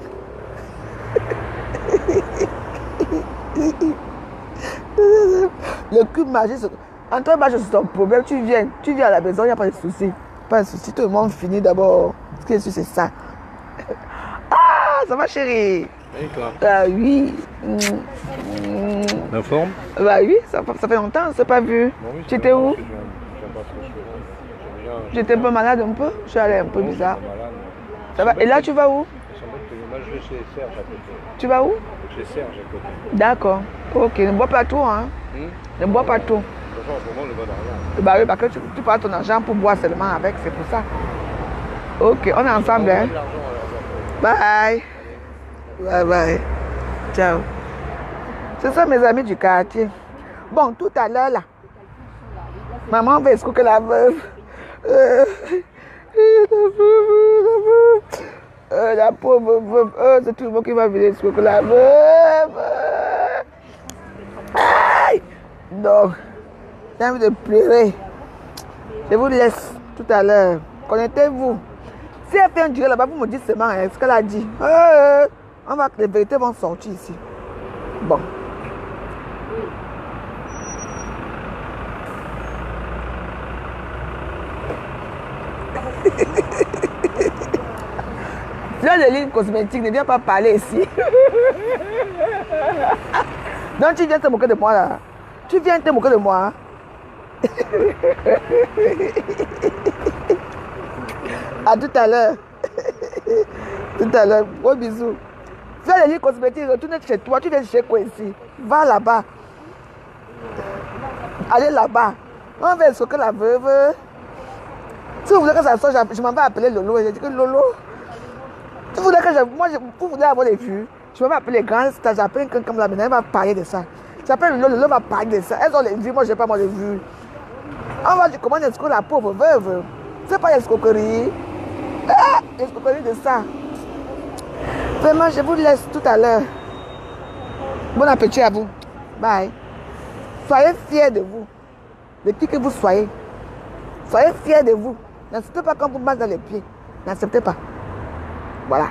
Speaker 1: Le cube magie, c'est... Entre moi, je suis ton problème. Tu viens à la maison, il n'y a pas de souci. Pas de souci, tout le monde finit d'abord. Ce qui est sûr, c'est ça. Ah, ça va, chérie?
Speaker 3: Et toi?
Speaker 1: Oui.
Speaker 3: La forme?
Speaker 1: Bah oui, ça fait longtemps, on ne s'est pas vu.
Speaker 3: Bon, oui,
Speaker 1: Tu étais où?
Speaker 3: j'aime pas trop ce que
Speaker 1: J'étais un peu malade un peu. Je suis allée un peu bizarre.
Speaker 3: malade.
Speaker 1: Ça va? Et là, tu vas où?
Speaker 3: Moi, je vais chez Serge à côté.
Speaker 1: Tu vas où?
Speaker 3: Chez Serge à côté.
Speaker 1: D'accord. Ok, ne bois pas trop, hein. Ne bois pas trop.
Speaker 3: Pour moi, le bon d'argent.
Speaker 1: Bah oui, parce que tu prends ton argent pour boire seulement avec, c'est pour ça. Ok, on est ensemble, hein. Bye. Bye bye. Ciao. C'est ça, mes amis du quartier. Bon, tout à l'heure, là, maman va escroquer la veuve. La pauvre veuve. C'est tout le monde qui va venir escroquer la veuve. Aïe. Donc, j'ai envie de pleurer. Je vous laisse tout à l'heure. Connectez-vous. Si elle fait un durée là-bas, vous me dites seulement ce qu'elle a dit. Les vérités vont sortir ici. Bon. Là, les lignes cosmétiques, ne viens pas parler ici. Donc, tu viens te moquer de moi là. Tu viens te moquer de moi. À tout à l'heure. Tout à l'heure. Gros bisous. Fais les lignes cosmétiques, retourne chez toi. Tu viens chez quoi ici? Va là-bas. Allez là-bas. On va escroquer la veuve. Si vous voulez que ça sorte, je m'en vais appeler Lolo. J'ai dit que Lolo. Si vous voulez que vous voulez avoir des vues, je vais appeler les grands stars. J'appelle quelqu'un comme la maintenant, elle va parler de ça. J'appelle Lolo, Lolo va parler de ça. Elles ont les vues, moi je n'ai pas moi les vues. On va dire comment escroquer la pauvre veuve. C'est pas l'escroquerie. L'escroquerie de ça. Vraiment, je vous laisse tout à l'heure. Bon appétit à vous. Bye. Soyez fiers de vous. De qui que vous soyez. Soyez fiers de vous. N'acceptez pas quand vous marchez dans les pieds. N'acceptez pas. Voilà.